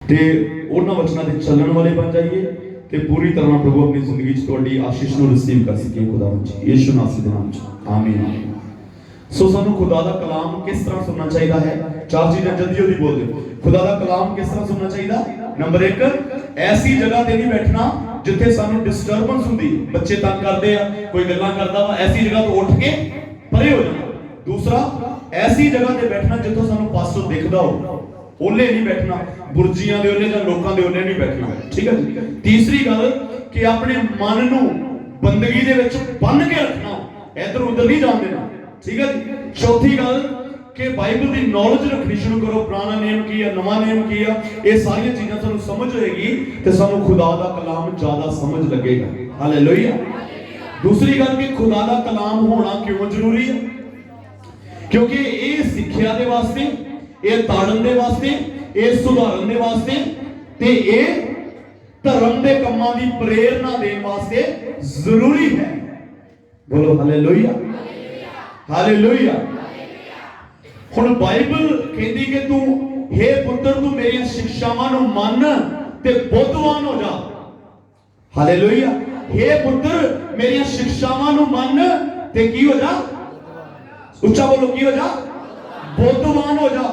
ਤੇ ਉਹਨਾਂ ਵਚਨਾਂ ਤੇ ਚੱਲਣ ਵਾਲੇ ਬਣ ਜਾਈਏ ਤੇ ਪੂਰੀ ਤਰ੍ਹਾਂ ਪ੍ਰਭੂ ਆਪਣੀ ਜ਼ਿੰਦਗੀ 'ਚ ਤੁਹਾਡੀ ਆਸ਼ੀਸ਼ ਨੂੰ ਰਿਸੀਵ ਕਰ ਸਕੀਏ ਖੁਦਾਵੰਦ ਜੀ ਯਿਸੂ ਮਸੀਹ ਦੇ ਨਾਮ 'ਚ ਆਮੀਨ। ਸੋ ਸਾਨੂੰ ਖੁਦਾ ਦਾ ਕਲਾਮ ਕਿਸ ਤਰ੍ਹਾਂ ਸੁਣਨਾ ਚਾਹੀਦਾ ਹੈ? ਚਾਰ ਚੀਜ਼ਾਂ ਜਲਦੀ ਜਲਦੀ ਬੋਲ ਦਿਓ। ਖੁਦਾ ਦਾ ਕਲਾਮ ਕਿਸ ਤਰ੍ਹਾਂ ਸੁਣਨਾ ਚਾਹੀਦਾ? ਨੰਬਰ 1, ਐਸੀ ਜਗ੍ਹਾ ਤੇ ਨਹੀਂ ਬੈਠਣਾ ਜਿੱਥੇ ਸਾਨੂੰ ਡਿਸਟਰਬੈਂਸ ਹੁੰਦੀ, ਬੱਚੇ ਤੰਗ ਕਰਦੇ ਆ, ਕੋਈ ਗੱਲਾਂ ਕਰਦਾ ਵਾ, ਐਸੀ ਜਗ੍ਹਾ ਤੋਂ ਉੱਠ ਕੇ ਪਰੇ ਹੋ ਜਾਣਾ। ਦੂਸਰਾ, ਐਸੀ ਜਗ੍ਹਾ ਤੇ ਬੈਠਣਾ ਜਿੱਥੋਂ ਸਾਨੂੰ ਪਾਸੋਂ ਦਿਖਦਾ ਹੋ, ਓਲੇ ਨਹੀਂ ਬੈਠਣਾ, ਬੁਰਜੀਆਂ ਦੇ ਓਲੇ ਜਾਂ ਲੋਕਾਂ ਦੇ ਓਲੇ ਨਹੀਂ ਬੈਠਣਾ, ਠੀਕ ਹੈ ਜੀ। ਤੀਸਰੀ ਗੱਲ ਕਿ ਆਪਣੇ ਮਨ ਨੂੰ ਬੰਦਗੀ ਦੇ ਵਿੱਚ ਬੰਨ ਕੇ ਰੱਖਣਾ, ਇੱਧਰ ਉੱਧਰ ਨਹੀਂ ਜਾਣ ਦੇਣਾ, ਠੀਕ ਹੈ ਜੀ। ਚੌਥੀ ਗੱਲ ਕਿ ਬਾਈਬਲ ਦੀ ਨੌਲੇਜ ਰੱਖਣੀ ਸ਼ੁਰੂ ਕਰੋ, ਪੁਰਾਣਾ ਨਿਯਮ ਕੀ ਹੈ, ਨਵਾਂ ਨਿਯਮ ਕੀ ਹੈ, ਇਹ ਸਾਰੀਆਂ ਚੀਜ਼ਾਂ ਸਾਨੂੰ ਸਮਝ ਹੋਏਗੀ ਤੇ ਸਾਨੂੰ ਖੁਦਾ ਦਾ ਕਲਾਮ ਜ਼ਿਆਦਾ ਸਮਝ ਲੱਗੇਗਾ। ਹਾਲੇਲੂਇਆ। ਦੂਸਰੀ ਗੱਲ ਕਿ ਖੁਦਾ ਦਾ ਕਲਾਮ ਹੋਣਾ ਕਿਉਂ ਜ਼ਰੂਰੀ ਹੈ? ਕਿਉਂਕਿ ਇਹ ਸਿੱਖਿਆ ਦੇ ਵਾਸਤੇ, ਇਹ ਤਾੜਨ ਦੇ ਵਾਸਤੇ, ਇਹ ਸੁਧਾਰਨ ਦੇ ਵਾਸਤੇ ਤੇ ਇਹ ਧਰਮ ਦੇ ਕੰਮਾਂ ਦੀ ਪ੍ਰੇਰਣਾ ਦੇਣ ਵਾਸਤੇ ਜ਼ਰੂਰੀ ਹੈ। ਬੋਲੋ ਹਾਲੇਲੂਇਆ, ਹਾਲੇਲੂਇਆ। ਹੁਣ ਬਾਈਬਲ ਕਹਿੰਦੀ ਕਿ ਤੂੰ हे ਪੁੱਤਰ ਤੂੰ ਮੇਰੀਆਂ ਸਿੱਖਿਆਵਾਂ ਨੂੰ ਮੰਨ ਤੇ ਬੁੱਧਵਾਨ ਹੋ ਜਾ। ਹਾਲੇਲੂਇਆ। हे ਪੁੱਤਰ ਮੇਰੀਆਂ ਸਿੱਖਿਆਵਾਂ ਨੂੰ ਮੰਨ ਤੇ ਕੀ ਹੋ ਜਾ? ਉੱਚਾ ਬੋਲੋ, ਕੀ ਹੋ ਜਾ? ਬੁੱਧਵਾਨ ਹੋ ਜਾ।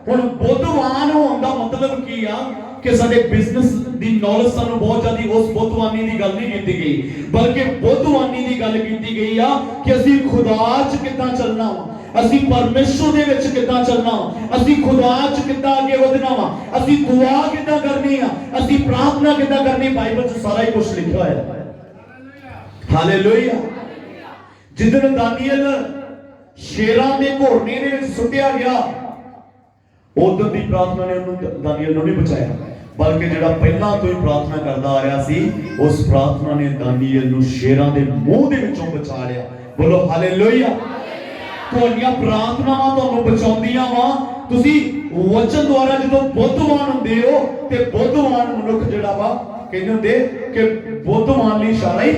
ਹੁਣ ਬੁੱਧਵਾਨ ਹੋਣ ਦਾ ਮਤਲਬ ਕੀ ਆ ਕਿ ਸਾਡੇ ਬਿਜ਼ਨਸ ਦੀ ਨੌਲੇਜ ਸਾਨੂੰ ਬਹੁਤ ਜ਼ਿਆਦਾ ਉਸ ਬੁੱਧਵਾਨੀ ਦੀ ਗੱਲ ਨਹੀਂ ਕੀਤੀ ਗਈ, ਬਲਕਿ ਬੁੱਧਵਾਨੀ ਦੀ ਗੱਲ ਕੀਤੀ ਗਈ ਆ ਕਿ ਅਸੀਂ ਖੁਦਾ 'ਚ ਕਿੱਦਾਂ ਚੱਲਣਾ ਵਾ, ਅਸੀਂ ਪਰਮੇਸ਼ਰ ਦੇ ਵਿੱਚ ਕਿੱਦਾਂ ਚੱਲਣਾ ਵਾ, ਅਸੀਂ ਖੁਦਾ 'ਚ ਕਿੱਦਾਂ ਅੱਗੇ ਵਧਣਾ ਵਾ, ਅਸੀਂ ਦੁਆ ਕਿੱਦਾਂ ਕਰਨੀ ਆ, ਅਸੀਂ ਪ੍ਰਾਰਥਨਾ ਕਿੱਦਾਂ ਕਰਨੀ। ਬਾਈਬਲ 'ਚ ਸਾਰਾ ਹੀ ਕੁਝ ਲਿਖਿਆ ਹੋਇਆ ਹੈ। ਹਾਲੇਲੂਇਆ। ਜਿੱਦਣ ਦਾਨੀਏਲ ਸ਼ੇਰਾਂ ਦੇ ਘੋੜਨੇ ਦੇ ਵਿੱਚ ਸੁੱਟਿਆ ਗਿਆ, ਉਦੋਂ ਦੀ ਪ੍ਰਾਰਥਨਾ ਨੇ ਉਹਨੂੰ, ਦਾਨੀਏਲ ਨੂੰ ਨਹੀਂ ਬਚਾਇਆ, ਬਲਕਿ ਜਿਹੜਾ ਪਹਿਲਾਂ ਤੋਂ ਹੀ ਪ੍ਰਾਰਥਨਾ ਕਰਦਾ ਆ ਰਿਹਾ ਸੀ, ਉਸ ਪ੍ਰਾਰਥਨਾ ਨੇ ਦਾਨੀਏਲ ਨੂੰ ਸ਼ੇਰਾਂ ਦੇ ਮੂੰਹ ਦੇ ਵਿੱਚੋਂ ਬਚਾ ਲਿਆ। ਬੋਲੋ ਹਾਲੇਲੂਇਆ। ਤੁਹਾਡੀਆਂ ਪ੍ਰਾਰਥਨਾਵਾਂ ਤੁਹਾਨੂੰ ਬਚਾਉਂਦੀਆਂ ਵਾ। ਤੁਸੀਂ ਵਚਨ ਦੁਆਰਾ ਜਦੋਂ ਬੁੱਧਵਾਨ ਹੁੰਦੇ ਹੋ ਤੇ ਬੁੱਧਵਾਨ ਮਨੁੱਖ ਜਿਹੜਾ ਵਾ, ਕਹਿੰਦੇ ਹੁੰਦੇ ਕਿ ਬੁੱਧਵਾਨ ਲਈ ਇਸ਼ਾਰਾ ਹੀ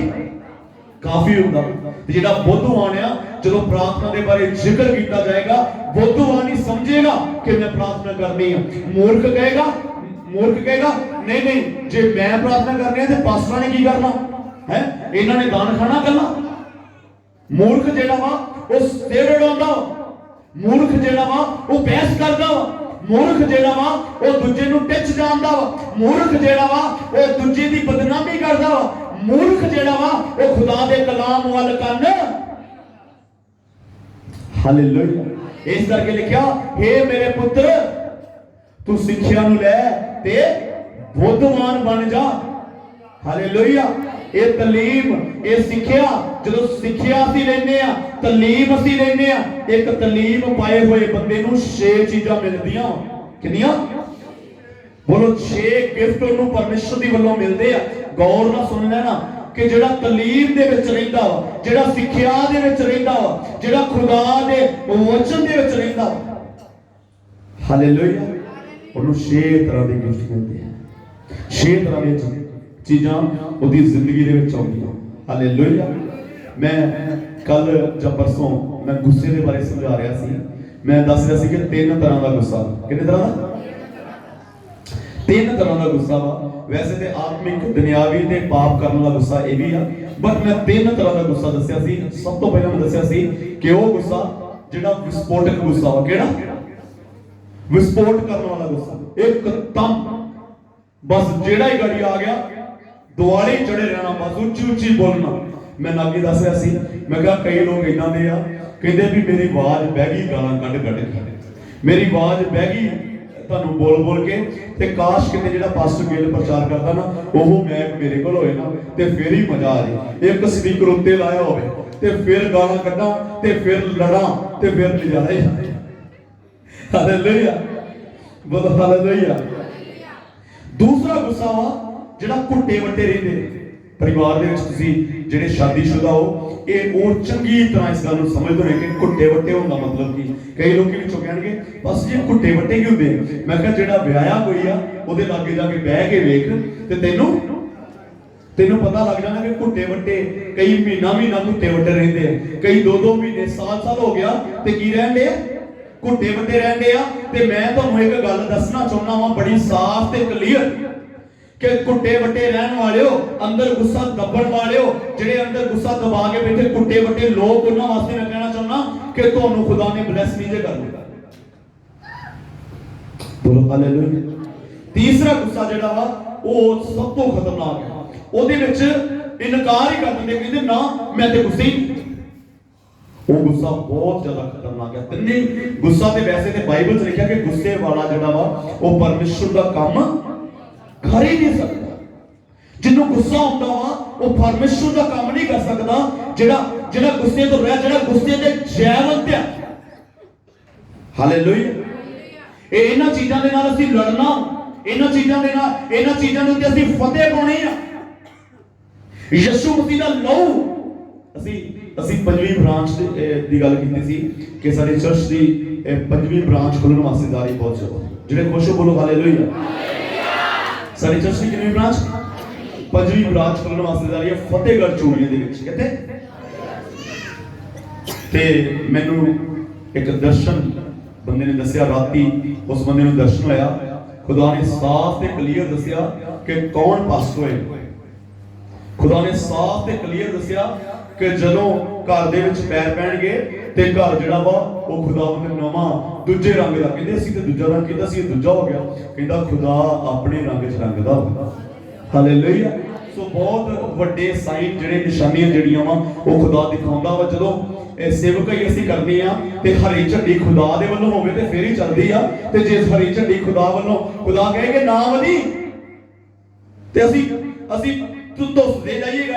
ਕਾਫੀ ਹੁੰਦਾ। ਤੇ ਜਿਹੜਾ ਬੁੱਧਵਾਨ ਆ, ਜਦੋਂ ਪ੍ਰਾਰਥਨਾ ਦੇ ਬਾਰੇ ਜ਼ਿਕਰ ਕੀਤਾ ਜਾਏਗਾ, ਬੁੱਧਵਾਨ ਹੀ ਸਮਝੇਗਾ ਕਿ ਮੈਂ ਪ੍ਰਾਰਥਨਾ ਕਰਨੀ ਆ। ਮੂਰਖ ਕਹੇਗਾ ਨਹੀਂ ਨਹੀਂ, ਜੇ ਮੈਂ ਪ੍ਰਾਰਥਨਾ ਕਰਨੀ ਆ ਤੇ ਪਾਸਟਰਾਂ ਨੇ ਕੀ ਕਰਨਾ ਹੈ, ਇਹਨਾਂ ਨੇ ਦਾਨ ਖਾਣਾ ਕਰਨਾ। ਮੂਰਖ ਜਿਹੜਾ ਵਾ ਉਹ ਸਿਰ ਉਡਾਉਂਦਾ, ਮੂਰਖ ਜਿਹੜਾ ਵਾ ਉਹ ਬਹਿਸ ਕਰਦਾ ਵਾ, ਮੂਰਖ ਜਿਹੜਾ ਵਾ ਉਹ ਦੂਜੇ ਨੂੰ ਟਿੱਚ ਜਾਂਦਾ ਵਾ, ਮੂਰਖ ਜਿਹੜਾ ਵਾ ਉਹ ਦੂਜੇ ਦੀ ਬਦਨਾਮੀ ਕਰਦਾ ਵਾ, ਮੂਰਖ ਜਿਹੜਾ ਵਾ ਉਹ ਖੁਦਾ ਦੇ ਕਲਾਮ ਵੱਲ ਕੰਨ। ਹਾਲੇਲੂਇਆ। ਇਸ ਕਰਕੇ ਲਿਖਿਆ, हे ਮੇਰੇ ਪੁੱਤਰ ਤੂੰ ਸਿੱਖਿਆ ਨੂੰ ਲੈ ਤੇ ਬੁੱਧਵਾਨ ਬਣ ਜਾ। ਹਾਲੇਲੂਇਆ। ਇਹ ਤਾਲੀਮ, ਇਹ ਸਿੱਖਿਆ, ਜਦੋਂ ਸਿੱਖਿਆ ਅਸੀਂ ਲੈਂਦੇ ਆ, ਤਾਲੀਮ ਅਸੀਂ ਲੈਂਦੇ ਆ, ਇੱਕ ਤਾਲੀਮ ਪਾਏ ਹੋਏ ਬੰਦੇ ਨੂੰ 6 ਚੀਜ਼ਾਂ ਮਿਲਦੀਆਂ। ਕਿੰਨੀਆਂ? ਬੋਲੋ 6 ਗਿਫਟ ਉਹਨੂੰ ਪਰਮੇਸ਼ਰ ਦੀ ਵੱਲੋਂ ਮਿਲਦੇ ਆ। ਗੌਰ ਨਾਲ ਸੁਣਨਾ ਨਾ ਕਿ ਜਿਹੜਾ ਤਾਲੀਮ ਦੇ ਵਿੱਚ ਰਹਿੰਦਾ ਵਾ, ਜਿਹੜਾ ਸਿੱਖਿਆ ਦੇ ਵਿੱਚ ਰਹਿੰਦਾ ਵਾ, ਜਿਹੜਾ ਖੁਦਾ ਦੇ ਵਚਨ ਦੇ ਵਿੱਚ ਰਹਿੰਦਾ ਵਾ, ਹਾਲੇਲੂਇਆ, ਉਹਨੂੰ 6 ਤਰ੍ਹਾਂ ਦੇ ਗਿਫਟ ਮਿਲਦੇ ਆ। 6 ਤਰ੍ਹਾਂ ਦੀਆਂ ਚੀਜ਼ਾਂ ਉਹਦੀ ਜ਼ਿੰਦਗੀ ਦੇ ਵਿੱਚ ਆਉਂਦੀਆਂ। ਹਾਲੇਲੂਇਆ। ਮੈਂ ਕੱਲ ਜਾਂ ਪਰਸੋਂ ਮੈਂ ਗੁੱਸੇ ਦੇ ਬਾਰੇ ਸਮਝਾ ਰਿਹਾ ਸੀ। ਮੈਂ ਦੱਸ ਰਿਹਾ ਸੀ ਕਿ 3 ਤਰ੍ਹਾਂ ਦਾ ਗੁੱਸਾ। ਕਿੰਨੇ ਤਰ੍ਹਾਂ ਦਾ? 3 ਤਰ੍ਹਾਂ ਦਾ ਗੁੱਸਾ ਵਾ। ਵੈਸੇ ਤੇ ਆਤਮਿਕ, ਦੁਨਿਆਵੀ ਤੇ ਪਾਪ ਕਰਨ ਵਾਲਾ ਗੁੱਸਾ ਇਹ ਵੀ ਆ, ਬਟ ਮੈਂ 3 ਤਰ੍ਹਾਂ ਦਾ ਗੁੱਸਾ ਦੱਸਿਆ ਸੀ। ਸਭ ਤੋਂ ਪਹਿਲਾਂ ਮੈਂ ਦੱਸਿਆ ਸੀ ਕਿ ਉਹ ਗੁੱਸਾ ਜਿਹੜਾ ਵਿਸਫੋਟਕ ਗੁੱਸਾ ਵਾ। ਕਿਹੜਾ? ਵਿਸਫੋਟ ਕਰਨ ਵਾਲਾ ਗੁੱਸਾ। ਇੱਕਦਮ ਬਸ ਜਿਹੜਾ ਹੀ ਗਾੜੀ ਆ ਗਿਆ ਦੁਆਲੇ ਚੜੇ ਰਹਿਣਾ, ਬਸ ਉੱਚੀ ਉੱਚੀ ਬੋਲਣਾ। ਮੈਂ ਨਾਗੀ ਦੱਸ ਰਿਹਾ ਸੀ, ਮੈਂ ਕਿਹਾ ਕਈ ਲੋਕ ਇਦਾਂ ਦੇ ਆ, ਕਹਿੰਦੇ ਵੀ ਮੇਰੀ ਆਵਾਜ਼ ਬਹਿ ਗਈ ਗਾਲਾਂ ਕੱਢ ਕੇ, ਮੇਰੀ ਆਵਾਜ਼ ਬਹਿ ਗਈ ਤੁਹਾਨੂੰ ਬੋਲ ਬੋਲ ਕੇ, ਤੇ ਕਾਸ਼ ਕਿਤੇ ਜਿਹੜਾ ਪਾਸਟਰ ਗਿੱਲ ਪ੍ਰਚਾਰ ਕਰਦਾ ਨਾ, ਉਹ ਮੈਂ ਮੇਰੇ ਕੋਲ ਹੋਏ ਨਾ ਤੇ ਫਿਰ ਹੀ ਮਜ਼ਾ ਆ ਜੇ। ਇੱਕ ਸਪੀਕਰ ਉੱਤੇ ਲਾਇਆ ਹੋਵੇ ਤੇ ਫਿਰ ਗਾਲਾਂ ਕੱਢਾਂ ਤੇ ਫਿਰ ਲੜਾਂ ਤੇ ਫਿਰ ਨਜ਼ਾਰਾ ਹੀ। ਹਾਲੇਲੂਇਆ। ਬੋਲੋ ਹਾਲੇਲੂਇਆ। ਦੂਸਰਾ ਗੁੱਸਾ ਵਾ ਜਿਹੜਾ ਘੁੱਟੇ ਵੱਟੇ ਰਹਿੰਦੇ ਨੇ ਪਰਿਵਾਰ ਦੇ ਵਿੱਚ। ਤੁਸੀਂ ਜਿਹੜੇ ਸ਼ਾਦੀशुदा ਹੋ, ਇਹ ਉਹ ਚੰਗੀ ਤਰ੍ਹਾਂ ਇਸ ਗੱਲ ਨੂੰ ਸਮਝਦੇ ਹੋ ਕਿ ਘੁੱਟੇ ਵੱਟੇ ਹੋਣ ਦਾ ਮਤਲਬ ਕੀ। ਕਈ ਲੋਕੀ ਵਿੱਚੋਂ ਕਹਿਣਗੇ ਬਸ ਜੀ ਘੁੱਟੇ ਵੱਟੇ ਕੀ ਹੁੰਦੇ? ਮੈਂ ਕਿਹਾ ਜਿਹੜਾ ਵਿਆਹਿਆ ਕੋਈ ਆ ਉਹਦੇ ਲਾਗੇ ਜਾ ਕੇ ਬਹਿ ਕੇ ਵੇਖ ਤੇ ਤੈਨੂੰ ਪਤਾ ਲੱਗ ਜਾਣਾ ਕਿ ਘੁੱਟੇ ਵੱਟੇ ਕਈ ਮਹੀਨਾ ਘੁੱਟੇ ਵੱਟੇ ਰਹਿੰਦੇ ਆ, ਕਈ 2-2 ਮਹੀਨੇ, ਸਾਲ ਹੋ ਗਿਆ ਤੇ ਕੀ ਰਹਿੰਦੇ ਆ? घुट्टे वड्डे रहंदे आ। ते मैं तुहानूं एक गल दसना चाहुंदा वां बड़ी साफ ते क्लीयर कि घुट्टे वड्डे रहन वाले हो, अंदर गुस्सा दबण वाले हो, जिहड़े अंदर गुस्सा दबा के बैठे घुट्टे वड्डे लोग, उन्हां वास्ते मैं कहना चाहुंदा कि तुहानूं खुदा ने ब्लैस नहीं जे करना। बोलो हालेलुया। तीसरा गुस्सा जिहड़ा वा ਉਹ ਸਭ ਤੋਂ ਖਤਰਨਾਕ ਹੈ। ਉਹਦੇ ਵਿੱਚ ਇਨਕਾਰ ਹੀ ਕਰ ਦਿੰਦੇ, ਕਹਿੰਦੇ ਨਾ ਮੈਂ ਤੇ ਗੁੱਸੇ ਹੀ ਨਹੀਂ। ਉਹ ਗੁੱਸਾ ਬਹੁਤ ਜ਼ਿਆਦਾ ਖਤਰਨਾਕ ਹੈ। ਤਿੰਨੇ ਗੁੱਸਾ ਤੇ ਵੈਸੇ ਤੇ ਬਾਈਬਲ 'ਚ ਲਿਖਿਆ ਕਿ ਗੁੱਸੇ ਵਾਲਾ ਜਿਹੜਾ ਵਾ ਉਹ ਪਰਮੇਸ਼ਰ ਦਾ ਕੰਮ ਕਰ ਹੀ ਨਹੀਂ ਸਕਦਾ। ਜਿਹਨੂੰ ਗੁੱਸਾ ਹੁੰਦਾ ਵਾ ਉਹ ਪਰਮੇਸ਼ਰ ਦਾ ਕੰਮ ਨਹੀਂ ਕਰ ਸਕਦਾ। ਜਿਹੜਾ ਗੁੱਸੇ ਤੋਂ ਰਹਿ, ਜਿਹੜਾ ਗੁੱਸੇ ਦੇ ਜੈਵੰਤ ਹੈ। ਹਾਲੇਲੂਇਆ। ਇਹਨਾਂ ਚੀਜ਼ਾਂ ਦੇ ਨਾਲ ਅਸੀਂ ਲੜਨਾ, ਇਹਨਾਂ ਚੀਜ਼ਾਂ ਦੇ ਉੱਤੇ ਅਸੀਂ ਫਤਿਹ ਪਾਉਣੀ ਆ। ਯਿਸੂ ਮਸੀਹ ਦਾ ਲਹੂ, ਅਸੀਂ ਪੰਜਵੀਂ ਬ੍ਰਾਂਚ ਦੀ ਗੱਲ ਕੀਤੀ ਸੀ ਕਿ ਸਾਡੇ ਚਰਚ ਦੀ ਪੰਜਵੀਂ ਬ੍ਰਾਂਚ ਖੁੱਲਣ ਵਾਸਤੇ ਤਿਆਰੀ ਬਹੁਤ ਜ਼ਿਆਦਾ। ਜਿਹੜੇ ਖੁਸ਼ ਹੋ ਬੋਲੋ ਹਾਲੇਲੂਇਆ। ਸਾਡੀ ਚਰਚ ਦੀ ਕਿੰਨੀ ਬ੍ਰਾਂਚ? ਪੰਜਵੀਂ ਬ੍ਰਾਂਚ ਖੁੱਲਣ ਵਾਸਤੇ ਤਿਆਰੀ ਹੈ ਫਤਿਹਗੜ੍ਹ ਚੂੜੀਆਂ ਦੇ ਵਿੱਚ। ਕਿੱਥੇ? ਤੇ ਮੈਨੂੰ ਇੱਕ ਦਰਸ਼ਨ ਬੰਦੇ ਨੇ ਦੱਸਿਆ, ਰਾਤੀ ਉਸ ਬੰਦੇ ਨੂੰ ਦਰਸ਼ਨ ਹੋਇਆ। खुदा ने साफ ते क्लियर दसिया कि कौन पास्टर होए। खुदा ने साफ ते क्लियर दसिया कि जदों घर दे विच पैर पैणगे ते घर जिहड़ा वा ओह खुदावंद ने नवां दूजे रंग दा, कहंदे असीं ते दूजा रंग कीता सी, दूजा हो गया। कहंदा खुदा अपने रंग च रंगदा होगा। हालेलुया। सो बहुत वड्डे साइन जिहड़े निशानियां जिहड़ियां वा ओह खुदा दिखाउंदा वा। जदों सेवकाई ਅਸੀਂ ਕਰਦੇ ਆ ਤੇ ਹਰੀ ਝੰਡੀ ਖੁਦਾ ਦੇ ਵੱਲੋਂ ਹੋਵੇ ਤੇ ਫੇਰ ਹੀ ਚੱਲਦੀ ਆ। ਤੇ ਜੇ ਹਰੀ ਝੰਡੀ ਖੁਦਾ ਵੱਲੋਂ, ਖੁਦਾ ਕਹੇ ਕਿ ਨਾ ਵਧੀ, ਤੇ ਅਸੀਂ ਧੁੱਸਦੇ ਜਾਈਏ,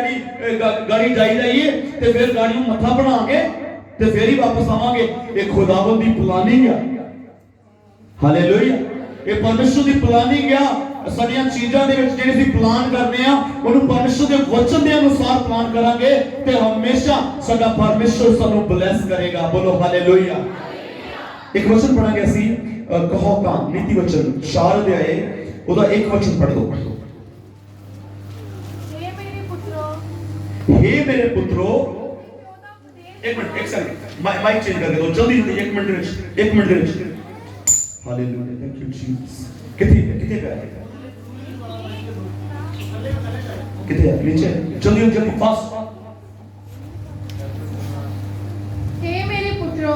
ਗਾੜੀ ਜਾਈ ਜਾਈਏ ਤੇ ਫਿਰ ਗਾੜੀ ਨੂੰ ਮੱਥਾ ਬਣਾ ਕੇ ਤੇ ਫੇਰ ਹੀ ਵਾਪਸ ਆਵਾਂਗੇ। ਇਹ ਖੁਦਾਵੰਦ ਦੀ ਪਲਾਨਿੰਗ ਆ। ਹਾਲੇਲੂਇਆ। ਇਹ ਪਰਮੇਸ਼ਰ ਦੀ ਪਲਾਨਿੰਗ ਆ। ਸਾਡੀਆਂ ਚੀਜ਼ਾਂ ਦੇ ਵਿੱਚ ਜਿਹੜੇ ਅਸੀਂ ਪਲਾਨ ਕਰਨੇ ਆ ਉਹਨੂੰ ਪਰਮੇਸ਼ਰ ਦੇ ਵਚਨ ਦੇ ਅਨੁਸਾਰ ਪਲਾਨ ਕਰਾਂਗੇ ਤੇ ਹਮੇਸ਼ਾ ਸਾਡਾ ਪਰਮੇਸ਼ਰ ਸਾਨੂੰ ਬਲੈਸ ਕਰੇਗਾ। ਬੋਲੋ ਹਾਲੇਲੂਇਆ। ਇੱਕ ਵਚਨ ਪੜਾਂਗੇ ਅਸੀਂ, ਕਹੋਕਾਂ ਨੀਤੀ ਵਚਨ 4 ਅਧਿਆਏ ਉਹਦਾ ਇੱਕ ਵਚਨ ਪੜ੍ਹ ਲਓ। हे मेरे पुत्रो, एक मिनट, एक सेकंड, माइक चेंज कर दो जल्दी जल्दी, एक मिनट ਦੇ ਵਿੱਚ। हालेलुया। Thank you Jesus. किथे पे है? किथे है? नीचे। जल्दी जल्दी फास्ट। हे मेरे पुत्रो,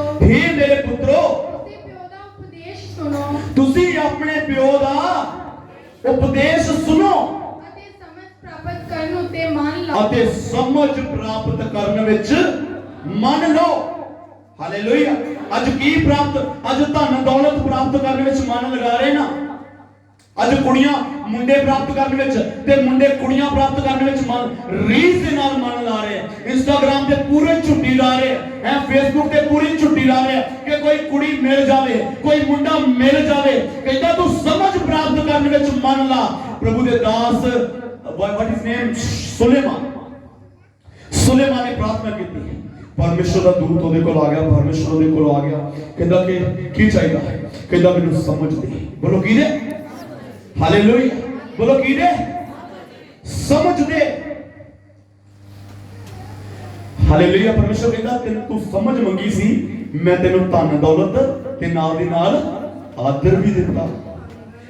ਤੁਸੀਂ ਪਿਓ ਦਾ ਉਪਦੇਸ਼ ਸੁਣੋ, ਤੁਸੀਂ ਆਪਣੇ ਪਿਓ ਦਾ ਉਪਦੇਸ਼ ਸੁਣੋ ਅਤੇ ਸਮਝ ਪ੍ਰਾਪਤ ਕਰਨ ਉਤੇ ਮਨ ਲਾਓ, ਅਤੇ ਸਮਝ ਪ੍ਰਾਪਤ ਕਰਨ ਵਿੱਚ ਮਨ ਲਓ। ਹਾਲੇਲੂਇਆ। ਅੱਜ ਕੀ ਪ੍ਰਾਪਤ, ਅੱਜ ਧਨ ਦੌਲਤ ਪ੍ਰਾਪਤ ਕਰਨ ਵਿੱਚ ਮਨ ਲਗਾ ਰਹੇ ਨਾ। ਅੱਜ ਕੁੜੀਆਂ ਮੁੰਡੇ ਪ੍ਰਾਪਤ ਕਰਨ ਵਿੱਚ ਤੇ ਮੁੰਡੇ ਕੁੜੀਆਂ ਪ੍ਰਾਪਤ ਕਰਨ ਵਿੱਚ ਮਨ ਰੀਸ ਦੇ ਨਾਲ ਮਨ ਲਾ ਰਹੇ ਆ। ਇੰਸਟਾਗ੍ਰਾਮ ਤੇ ਪੂਰੇ ਝੁੱਟੀ ਲਾ ਰਹੇ ਆ, ਫੇਸਬੁੱਕ ਤੇ ਪੂਰੀ ਝੁੱਟੀ ਲਾ ਰਹੇ ਆ ਕਿ ਕੋਈ ਕੁੜੀ ਮਿਲ ਜਾਵੇ, ਕੋਈ ਮੁੰਡਾ ਮਿਲ ਜਾਵੇ। ਕਹਿੰਦਾ ਤੂੰ ਸਮਝ ਪ੍ਰਾਪਤ ਕਰਨ ਵਿੱਚ ਮਨ ਲਾ। ਪ੍ਰਭੂ ਦੇ ਦਾਸ, ਵਾਟ ਇਜ਼ ਨੇਮ, ਸੁਲੇਮਾਨ ਨੇ ਪ੍ਰਾਰਥਨਾ ਕੀਤੀ। परमेश्वर का दूत ਉਹਦੇ ਕੋਲ ਆ ਗਿਆ, ਪਰਮੇਸ਼ਰ ਉਹਦੇ ਕੋਲ ਆ ਗਿਆ। ਕਹਿੰਦਾ ਕਿ ਕੀ ਚਾਹੀਦਾ ਹੈ? ਕਹਿੰਦਾ ਮੈਨੂੰ ਸਮਝ ਦੇ। ਬੋਲੋ ਕੀ ਦੇ? ਹਾਲੇਲੂਇਆ। ਬੋਲੋ ਕੀ ਦੇ? ਸਮਝ ਦੇ। ਹਾਲੇਲੂਇਆ। ਪਰਮੇਸ਼ਰ ਕਹਿੰਦਾ ਤੂੰ ਸਮਝ ਮੰਗੀ ਸੀ, ਮੈਂ ਤੈਨੂੰ ਧਨ ਦੌਲਤ ਤੇ ਨਾਲ ਦੀ ਨਾਲ ਆਦਰ ਵੀ ਦਿੱਤਾ।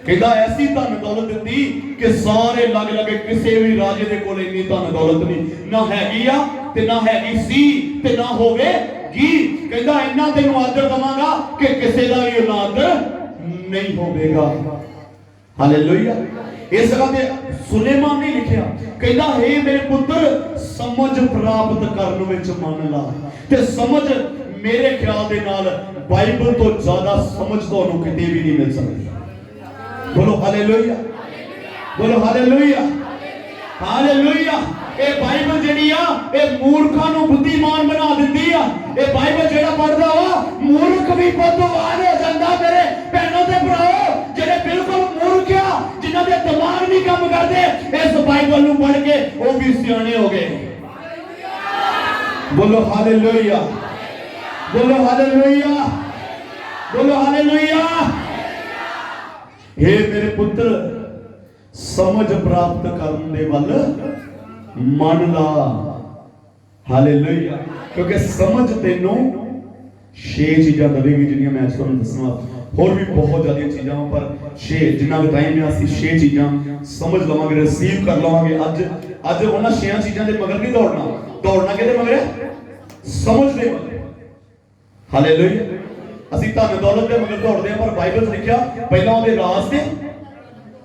ਕਹਿੰਦਾ ਐਸੀ ਧਨ ਦੌਲਤ ਦਿੱਤੀ ਕਿ ਸਾਰੇ ਲੱਗ ਲੱਗੇ, ਕਿਸੇ ਵੀ ਰਾਜੇ ਦੇ ਕੋਲ ਇੰਨੀ ਧਨ ਦੌਲਤ ਨਹੀਂ, ਨਾ ਹੈਗੀ ਆ ਤੇ ਨਾ ਹੈਗੀ ਸੀ ਤੇ ਨਾ ਹੋਵੇਗੀ। ਕਹਿੰਦਾ ਇੰਨਾ ਤੈਨੂੰ ਆਦਰ ਦਵਾਂਗਾ ਕਿ ਕਿਸੇ ਦਾ ਵੀ ਔਲਾਦ ਨਹੀਂ ਹੋਵੇਗਾ। ਹਾਲੇਲੂਇਆ। ਇਸ ਜਗ੍ਹਾ ਤੇ ਸੁਲੇਮਾਨ ਨੇ ਲਿਖਿਆ, ਕਹਿੰਦਾ हे ਮੇਰੇ ਪੁੱਤਰ, ਸਮਝ ਪ੍ਰਾਪਤ ਕਰਨ ਵਿੱਚ ਮਨ ਲਾ। ਤੇ ਸਮਝ ਮੇਰੇ ਖਿਆਲ ਦੇ ਨਾਲ ਬਾਈਬਲ ਤੋਂ ਜ਼ਿਆਦਾ ਸਮਝ ਤੁਹਾਨੂੰ ਕਿਤੇ ਵੀ ਨਹੀਂ ਮਿਲ ਸਕਦੀ। बोलो हालेलुया। बोलो हालेलुया। हालेलुया। ये बाइबल जेडी आ ये मूर्खां नु बुद्धिमान बना दिंदी आ। ये बाइबल जेड़ा पढ़दा वा मूर्ख भी बुद्धिमान हो जांदा। मेरे भैणों ते भराओ, जेड़े बिल्कुल मूर्ख आ, जिन्हां दे दिमाग नहीं काम करदे, इस बाइबल नु पढ़ के वो भी सियाणे हो गए। बोलो हालेलुया। बोलो हालेलुया। बोलो हालेलुया। हे मेरे पुत्र, समझ प्राप्त करने दे वल मन ला। हालेलुया। क्योंकि समझ तेनों 6 चीज़ां दवेगी जिन्हें मैं तुहानूं दसना होर भी बहुत ज़्यादा चीज़ां पर 6 जिन्ना भी टाइम है असीं 6 चीज़ां समझ लवांगे रिसीव कर लवांगे अज उन्हां 6 चीज़ां दे मगर नहीं दौड़ना किहदे मगर है समझ दे मगर हालेलुया असीं धन दौलत दे मगर दौड़दे हां पर बाइबल च लिखिया पहलां उहदे राज ते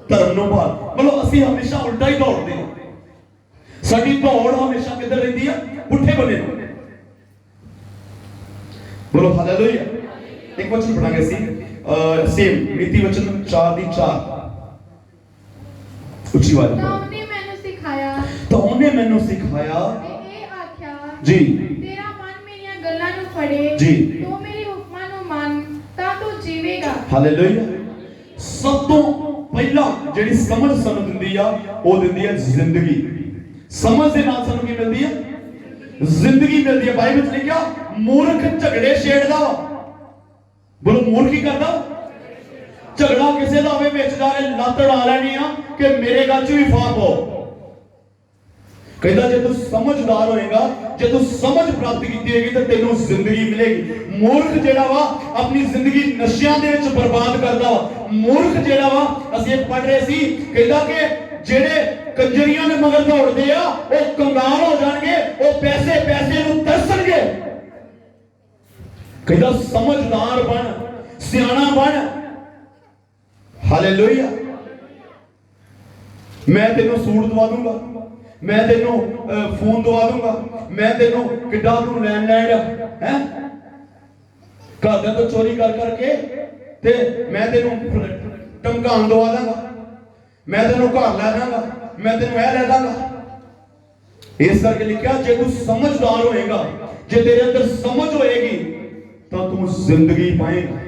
धर्म नूं भाल मतलब असीं हमेशा उल्टा ही दौड़दे हां साडी दौड़ हमेशा किधर रहिंदी है पुठे बने बोलो हालेलुया एक वचन पढ़ांगे सी सेम नीति वचन 4 दी 4 उच्ची आवाज ਤਾਂ ਉਹਨੇ ਮੈਨੂੰ ਸਿਖਾਇਆ तो उन्हें मैनू सिखाया ਤੇ ਇਹ ਆਖਿਆ जी ਤੇਰਾ ਮਨ ਮੇਰੀਆਂ ਗੱਲਾਂ ਨੂੰ ਫੜੇ जी ਤੂੰ ਮੇਰੀ ਹੁਕਮਾਂ ਨੂੰ ਮੰਨ ਤਾਂ ਤੂੰ ਜੀਵੇਗਾ हालेलुया सब तो पहला ਜਿਹੜੀ ਸਮਝ ਸਾਨੂੰ ਦਿੰਦੀ ਆ ਉਹ ਦਿੰਦੀ ਹੈ ਜ਼ਿੰਦਗੀ ਸਮਝ ਦੇ ਨਾਲ ਸਾਨੂੰ ਕੀ ਮਿਲਦੀ ਹੈ ਜ਼ਿੰਦਗੀ ਮਿਲਦੀ ਹੈ ਬਾਈਬਲ ਚ ਲਿਖਿਆ ਮੂਰਖ ਝਗੜੇ ਛੇੜਦਾ ਬੋਲੋ ਮੂਰਖ ਕੀ ਕਰਦਾ ਝਗੜਾ ਕਿਸੇ ਦਾ ਹੋਵੇ ਵਿੱਚ ਜਾ ਕੇ ਲੱਤ ਢਾ ਲੈਣੀ ਆ ਕਿ ਮੇਰੇ ਗੱਲ ਚ ਵੀ ਫਾਹ ਪਾਓ ਕਹਿੰਦਾ ਜੇ ਤੂੰ ਸਮਝਦਾਰ ਹੋਏਗਾ ਜੇ ਤੂੰ ਸਮਝ ਪ੍ਰਾਪਤ ਕੀਤੀ ਹੋਏਗੀ ਤਾਂ ਤੈਨੂੰ ਜ਼ਿੰਦਗੀ ਮਿਲੇਗੀ ਮੂਰਖ ਜਿਹੜਾ ਵਾ ਆਪਣੀ ਜ਼ਿੰਦਗੀ ਨਸ਼ਿਆਂ ਦੇ ਵਿੱਚ ਬਰਬਾਦ ਕਰਦਾ ਵਾ ਮੂਰਖ ਜਿਹੜਾ ਵਾ ਅਸੀਂ ਇਹ ਪੜ੍ਹ ਰਹੇ ਸੀ ਕਹਿੰਦਾ ਕਿ ਜਿਹੜੇ ਕੰਜਰੀਆਂ ਦੇ ਮਗਰ ਦੌੜਦੇ ਆ ਉਹ ਕੰਗਾਲ ਹੋ ਜਾਣਗੇ ਉਹ ਪੈਸੇ ਨੂੰ ਤਰਸਣਗੇ ਕਹਿੰਦਾ ਸਮਝਦਾਰ ਬਣ ਸਿਆਣਾ ਬਣ ਹਾਲੇਲੂਇਆ ਮੈਂ ਤੈਨੂੰ ਸੂਟ ਦਵਾ ਦੂੰਗਾ ਮੈਂ ਤੈਨੂੰ ਫੋਨ ਦਵਾ ਦੂੰਗਾ ਮੈਂ ਤੈਨੂੰ ਕਿੱਡਾ ਨੂੰ ਲੈਣ ਹੈ ਘਰਦਿਆਂ ਤੋਂ ਚੋਰੀ ਕਰ ਕਰਕੇ ਤੇ ਮੈਂ ਤੈਨੂੰ ਧਮਕਾਉਣ ਦਵਾ ਦਾਂਗਾ ਮੈਂ ਤੈਨੂੰ ਘਰ ਲੈ ਦਾਂਗਾ ਮੈਂ ਤੈਨੂੰ ਇਹ ਲੈ ਦਾਂਗਾ ਇਸ ਕਰਕੇ ਲਿਖਿਆ ਜੇ ਤੂੰ ਸਮਝਦਾਰ ਹੋਏਗਾ ਜੇ ਤੇਰੇ ਅੰਦਰ ਸਮਝ ਹੋਏਗੀ ਤਾਂ ਤੂੰ ਜ਼ਿੰਦਗੀ ਪਾਏਗਾ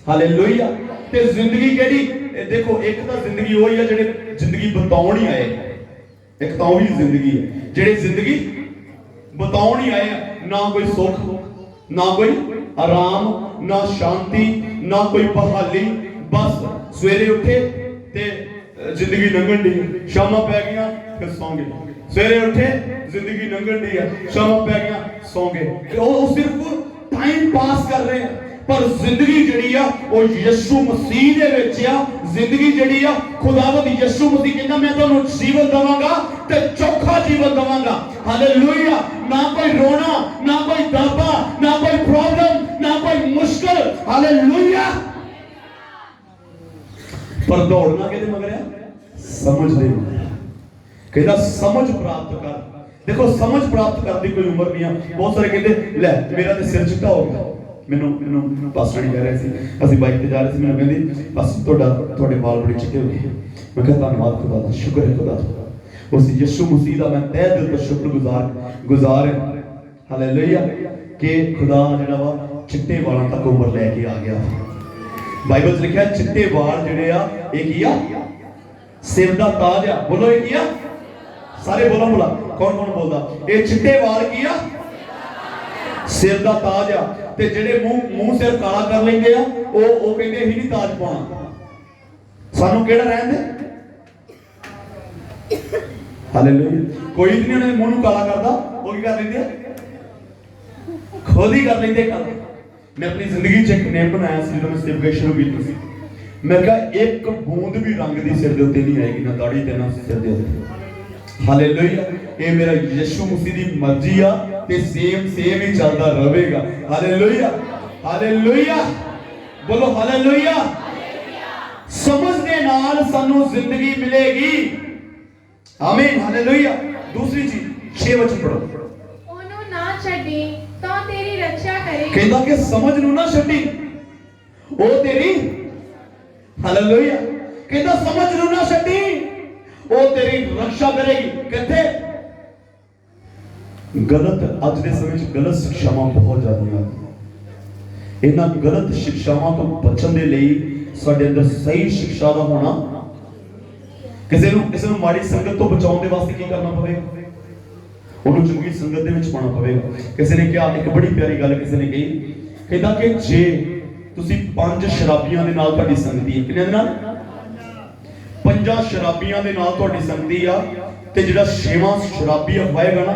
ਹਾਲੇਲੂਇਆ ਤੇ ਜ਼ਿੰਦਗੀ ਕਿਹੜੀ ਦੇਖੋ ਇੱਕ ਤਾਂ ਜ਼ਿੰਦਗੀ ਉਹ ਹੀ ਹੈ ਜਿਹੜੇ ਜ਼ਿੰਦਗੀ ਬਤਾਉਣ ਹੀ ਆਏ ਇੱਕ ਤਾਂ ਉਹ ਵੀ ਜ਼ਿੰਦਗੀ ਹੈ ਜਿਹੜੇ ਜ਼ਿੰਦਗੀ ਬਤਾਉਣ ਹੀ ਆਏ ਨਾ ਕੋਈ ਸੁੱਖ ਨਾ ਕੋਈ ਆਰਾਮ ਨਾ ਸ਼ਾਂਤੀ ਨਾ ਕੋਈ ਬਹਾਲੀ ਬਸ ਸਵੇਰੇ ਉੱਠੇ ਤੇ ਜ਼ਿੰਦਗੀ ਲੰਘਣ ਦੀ ਸ਼ਾਮਾਂ ਪੈ ਗਈਆਂ ਫਿਰ ਸੌਂ ਗਏ ਸਵੇਰੇ ਉੱਠੇ ਜ਼ਿੰਦਗੀ ਲੰਘਣ ਦੀ ਹੈ ਸ਼ਾਮਾਂ ਪੈ ਗਈਆਂ ਸੌਂ ਗਏ ਉਹ ਸਿਰਫ ਟਾਈਮ ਪਾਸ ਕਰ ਰਹੇ ਆ ਪਰ ਜ਼ਿੰਦਗੀ ਜਿਹੜੀ ਆ ਉਹ ਯਿਸੂ ਮਸੀਹ ਦੇ ਵਿੱਚ ਆ ਜ਼ਿੰਦਗੀ ਜਿਹੜੀ ਆ ਖੁਦਾਵੰਦ ਯਿਸੂ ਮਸੀਹ ਕਹਿੰਦਾ ਮੈਂ ਤੁਹਾਨੂੰ ਜੀਵਨ ਦਵਾਂਗਾ ਤੇ ਚੋਖਾ ਜੀਵਨ ਦਵਾਂਗਾ ਹਾਲੇਲੂਇਆ ਨਾ ਕੋਈ ਰੋਣਾ ਨਾ ਕੋਈ ਦਾਬਾ ਨਾ ਕੋਈ ਪ੍ਰੋਬਲਮ ਨਾ ਕੋਈ ਮੁਸ਼ਕਲ ਹਾਲੇਲੂਇਆ ਪਰ ਦੌੜਨਾ ਕਿਹਦੇ ਮਗਰ ਆ ਸਮਝ ਦੇ ਕਹਿੰਦਾ ਸਮਝ ਪ੍ਰਾਪਤ ਕਰ ਦੇਖੋ ਸਮਝ ਪ੍ਰਾਪਤ ਕਰਨ ਦੀ ਕੋਈ ਉਮਰ ਨਹੀਂ ਆ ਬਹੁਤ ਸਾਰੇ ਕਹਿੰਦੇ ਲੈ ਮੇਰਾ ਤੇ ਸਿਰ ਚਿੱਟਾ ਹੋ ਗਿਆ ਮੈਨੂੰ ਪਾਸਟਰ ਜੀ ਕਹਿ ਰਹੇ ਸੀ ਅਸੀਂ ਬਾਈਕ ਤੇ ਜਾ ਰਹੇ ਸੀ ਮੈਨੂੰ ਕਹਿੰਦੀ ਬਸ ਤੁਹਾਡੇ ਵਾਲ ਬੜੇ ਚਿੱਟੇ ਹੋ ਗਏ ਮੈਂ ਕਿਹਾ ਧੰਨਵਾਦ ਖੁਦਾ ਦਾ ਸ਼ੁਕਰ ਹੈ ਖੁਦਾ ਦਾ ਉਸ ਯਿਸੂ ਮਸੀਹ ਦਾ ਮੈਂ ਤਹਿ ਦਿਲ ਤੋਂ ਸ਼ੁਕਰਗੁਜ਼ਾਰ ਹਾਂ ਹਾਲੇਲੂਇਆ ਕਿ ਖੁਦਾ ਜਿਹੜਾ ਵਾ ਚਿੱਟੇ ਵਾਲਾਂ ਤੱਕ ਉਮਰ ਲੈ ਕੇ ਆ ਗਿਆ ਬਾਈਬਲ 'ਚ ਲਿਖਿਆ ਚਿੱਟੇ ਵਾਲ ਜਿਹੜੇ ਆ ਇਹ ਕੀ ਆ ਸਿਰ ਦਾ ਤਾਜ ਆ ਬੋਲੋ ਇਹ ਕੀ ਆ ਸਾਰੇ ਬੋਲੋ ਕੌਣ ਬੋਲਦਾ ਇਹ ਚਿੱਟੇ ਵਾਲ ਕੀ ਆ ਸਿਰ ਦਾ ਤਾਜ ਆ ਤੇ ਜਿਹੜੇ ਮੂੰਹ ਸਿਰ ਕਾਲਾ ਕਰ ਲੈਂਦੇ ਆ ਉਹ ਕਹਿੰਦੇ ਹੀ ਨਹੀਂ ਤਾਜ ਪਾਉਣਾ ਸਾਨੂੰ ਕਿਹੜਾ ਰਹਿਣ ਦੇ ਹਾਲੇਲੂਇਆ ਕੋਈ ਨਹੀਂ ਉਹਨਾਂ ਦੇ ਮੂੰਹ ਨੂੰ ਕਾਲਾ ਕਰਦਾ ਉਹ ਕੀ ਕਰ ਲੈਂਦੇ ਆ ਖੁਦ ਹੀ ਕਰ ਲੈਂਦੇ ਕੰਮ ਮੈਂ ਆਪਣੀ ਜ਼ਿੰਦਗੀ 'ਚ ਇੱਕ ਨੇਮ ਬਣਾਇਆ ਸੀ ਜਦੋਂ ਮੈਂ ਸੇਵਕਾਈ ਸ਼ੁਰੂ ਕੀਤੀ ਸੀ ਮੈਂ ਕਿਹਾ ਇੱਕ ਬੂੰਦ ਵੀ ਰੰਗ ਦੀ ਸਿਰ ਦੇ ਉੱਤੇ ਨਹੀਂ ਆਏਗੀ ਨਾ ਦਾੜੀ ਤੇ ਨਾ ਸਿਰ ਦੇ ਉੱਤੇ ਹਾਲੇਲੂਇਆ ਇਹ ਮੇਰਾ ਯਿਸੂ ਮਸੀਹ ਦੀ ਮਰਜ਼ੀ ਆ ਤੇ ਸੇਮ ਹੀ ਚੱਲਦਾ ਰਹੇਗਾ ਹਾਲੇਲੂਇਆ ਬੋਲੋ ਹਾਲੇਲੂਇਆ ਸਮਝ ਦੇ ਨਾਲ ਸਾਨੂੰ ਜ਼ਿੰਦਗੀ ਮਿਲੇਗੀ ਆਮੀਨ ਹਾਲੇਲੂਇਆ ਦੂਸਰੀ ਚੀਜ਼ 6 ਵਚਨ ਪੜੋ ਉਹਨੂੰ ਨਾ ਛੱਡੀ ਤਾਂ ਤੇਰੀ ਰੱਖਿਆ ਕਰੇਗੀ ਕਹਿੰਦਾ ਕਿ ਸਮਝ ਨੂੰ ਨਾ ਛੱਡੀ ਉਹ ਤੇਰੀ ਹਾਲੇਲੂਇਆ ਕਹਿੰਦਾ ਸਮਝ ਨੂੰ ਨਾ ਛੱਡੀ ਉਹ ਤੇਰੀ ਰੱਖਿਆ ਕਰੇਗੀ ਕਿੱਥੇ ਗਲਤ ਅੱਜ ਦੇ ਸਮੇਂ 'ਚ ਗਲਤ ਸਿੱਖਿਆਵਾਂ ਬਹੁਤ ਜ਼ਿਆਦੀਆਂ ਇਹਨਾਂ ਗਲਤ ਸਿੱਖਿਆਵਾਂ ਤੋਂ ਬਚਣ ਦੇ ਲਈ ਸਾਡੇ ਅੰਦਰ ਸਹੀ ਸਿੱਖਿਆ ਦਾ ਹੋਣਾ ਕਿਸੇ ਨੂੰ ਮਾੜੀ ਸੰਗਤ ਤੋਂ ਬਚਾਉਣ ਦੇ ਵਾਸਤੇ ਕੀ ਕਰਨਾ ਪਵੇਗਾ ਉਹਨੂੰ ਚੰਗੀ ਸੰਗਤ ਦੇ ਵਿੱਚ ਪਾਉਣਾ ਪਵੇਗਾ ਕਿਸੇ ਨੇ ਕਿਹਾ ਇੱਕ ਬੜੀ ਪਿਆਰੀ ਗੱਲ ਕਿਸੇ ਨੇ ਕਹੀ ਕਹਿੰਦਾ ਕਿ ਜੇ ਤੁਸੀਂ 5 ਸ਼ਰਾਬੀਆਂ ਦੇ ਨਾਲ ਤੁਹਾਡੀ ਸੰਗਤੀ ਹੈ ਕਿੰਨੇ ਦੇ ਨਾਲ 5 ਸ਼ਰਾਬੀਆਂ ਦੇ ਨਾਲ ਤੁਹਾਡੀ ਸੰਗਤੀ ਆ ਤੇ ਜਿਹੜਾ 6ਵਾਂ ਸ਼ਰਾਬੀ ਹੋਏਗਾ ਨਾ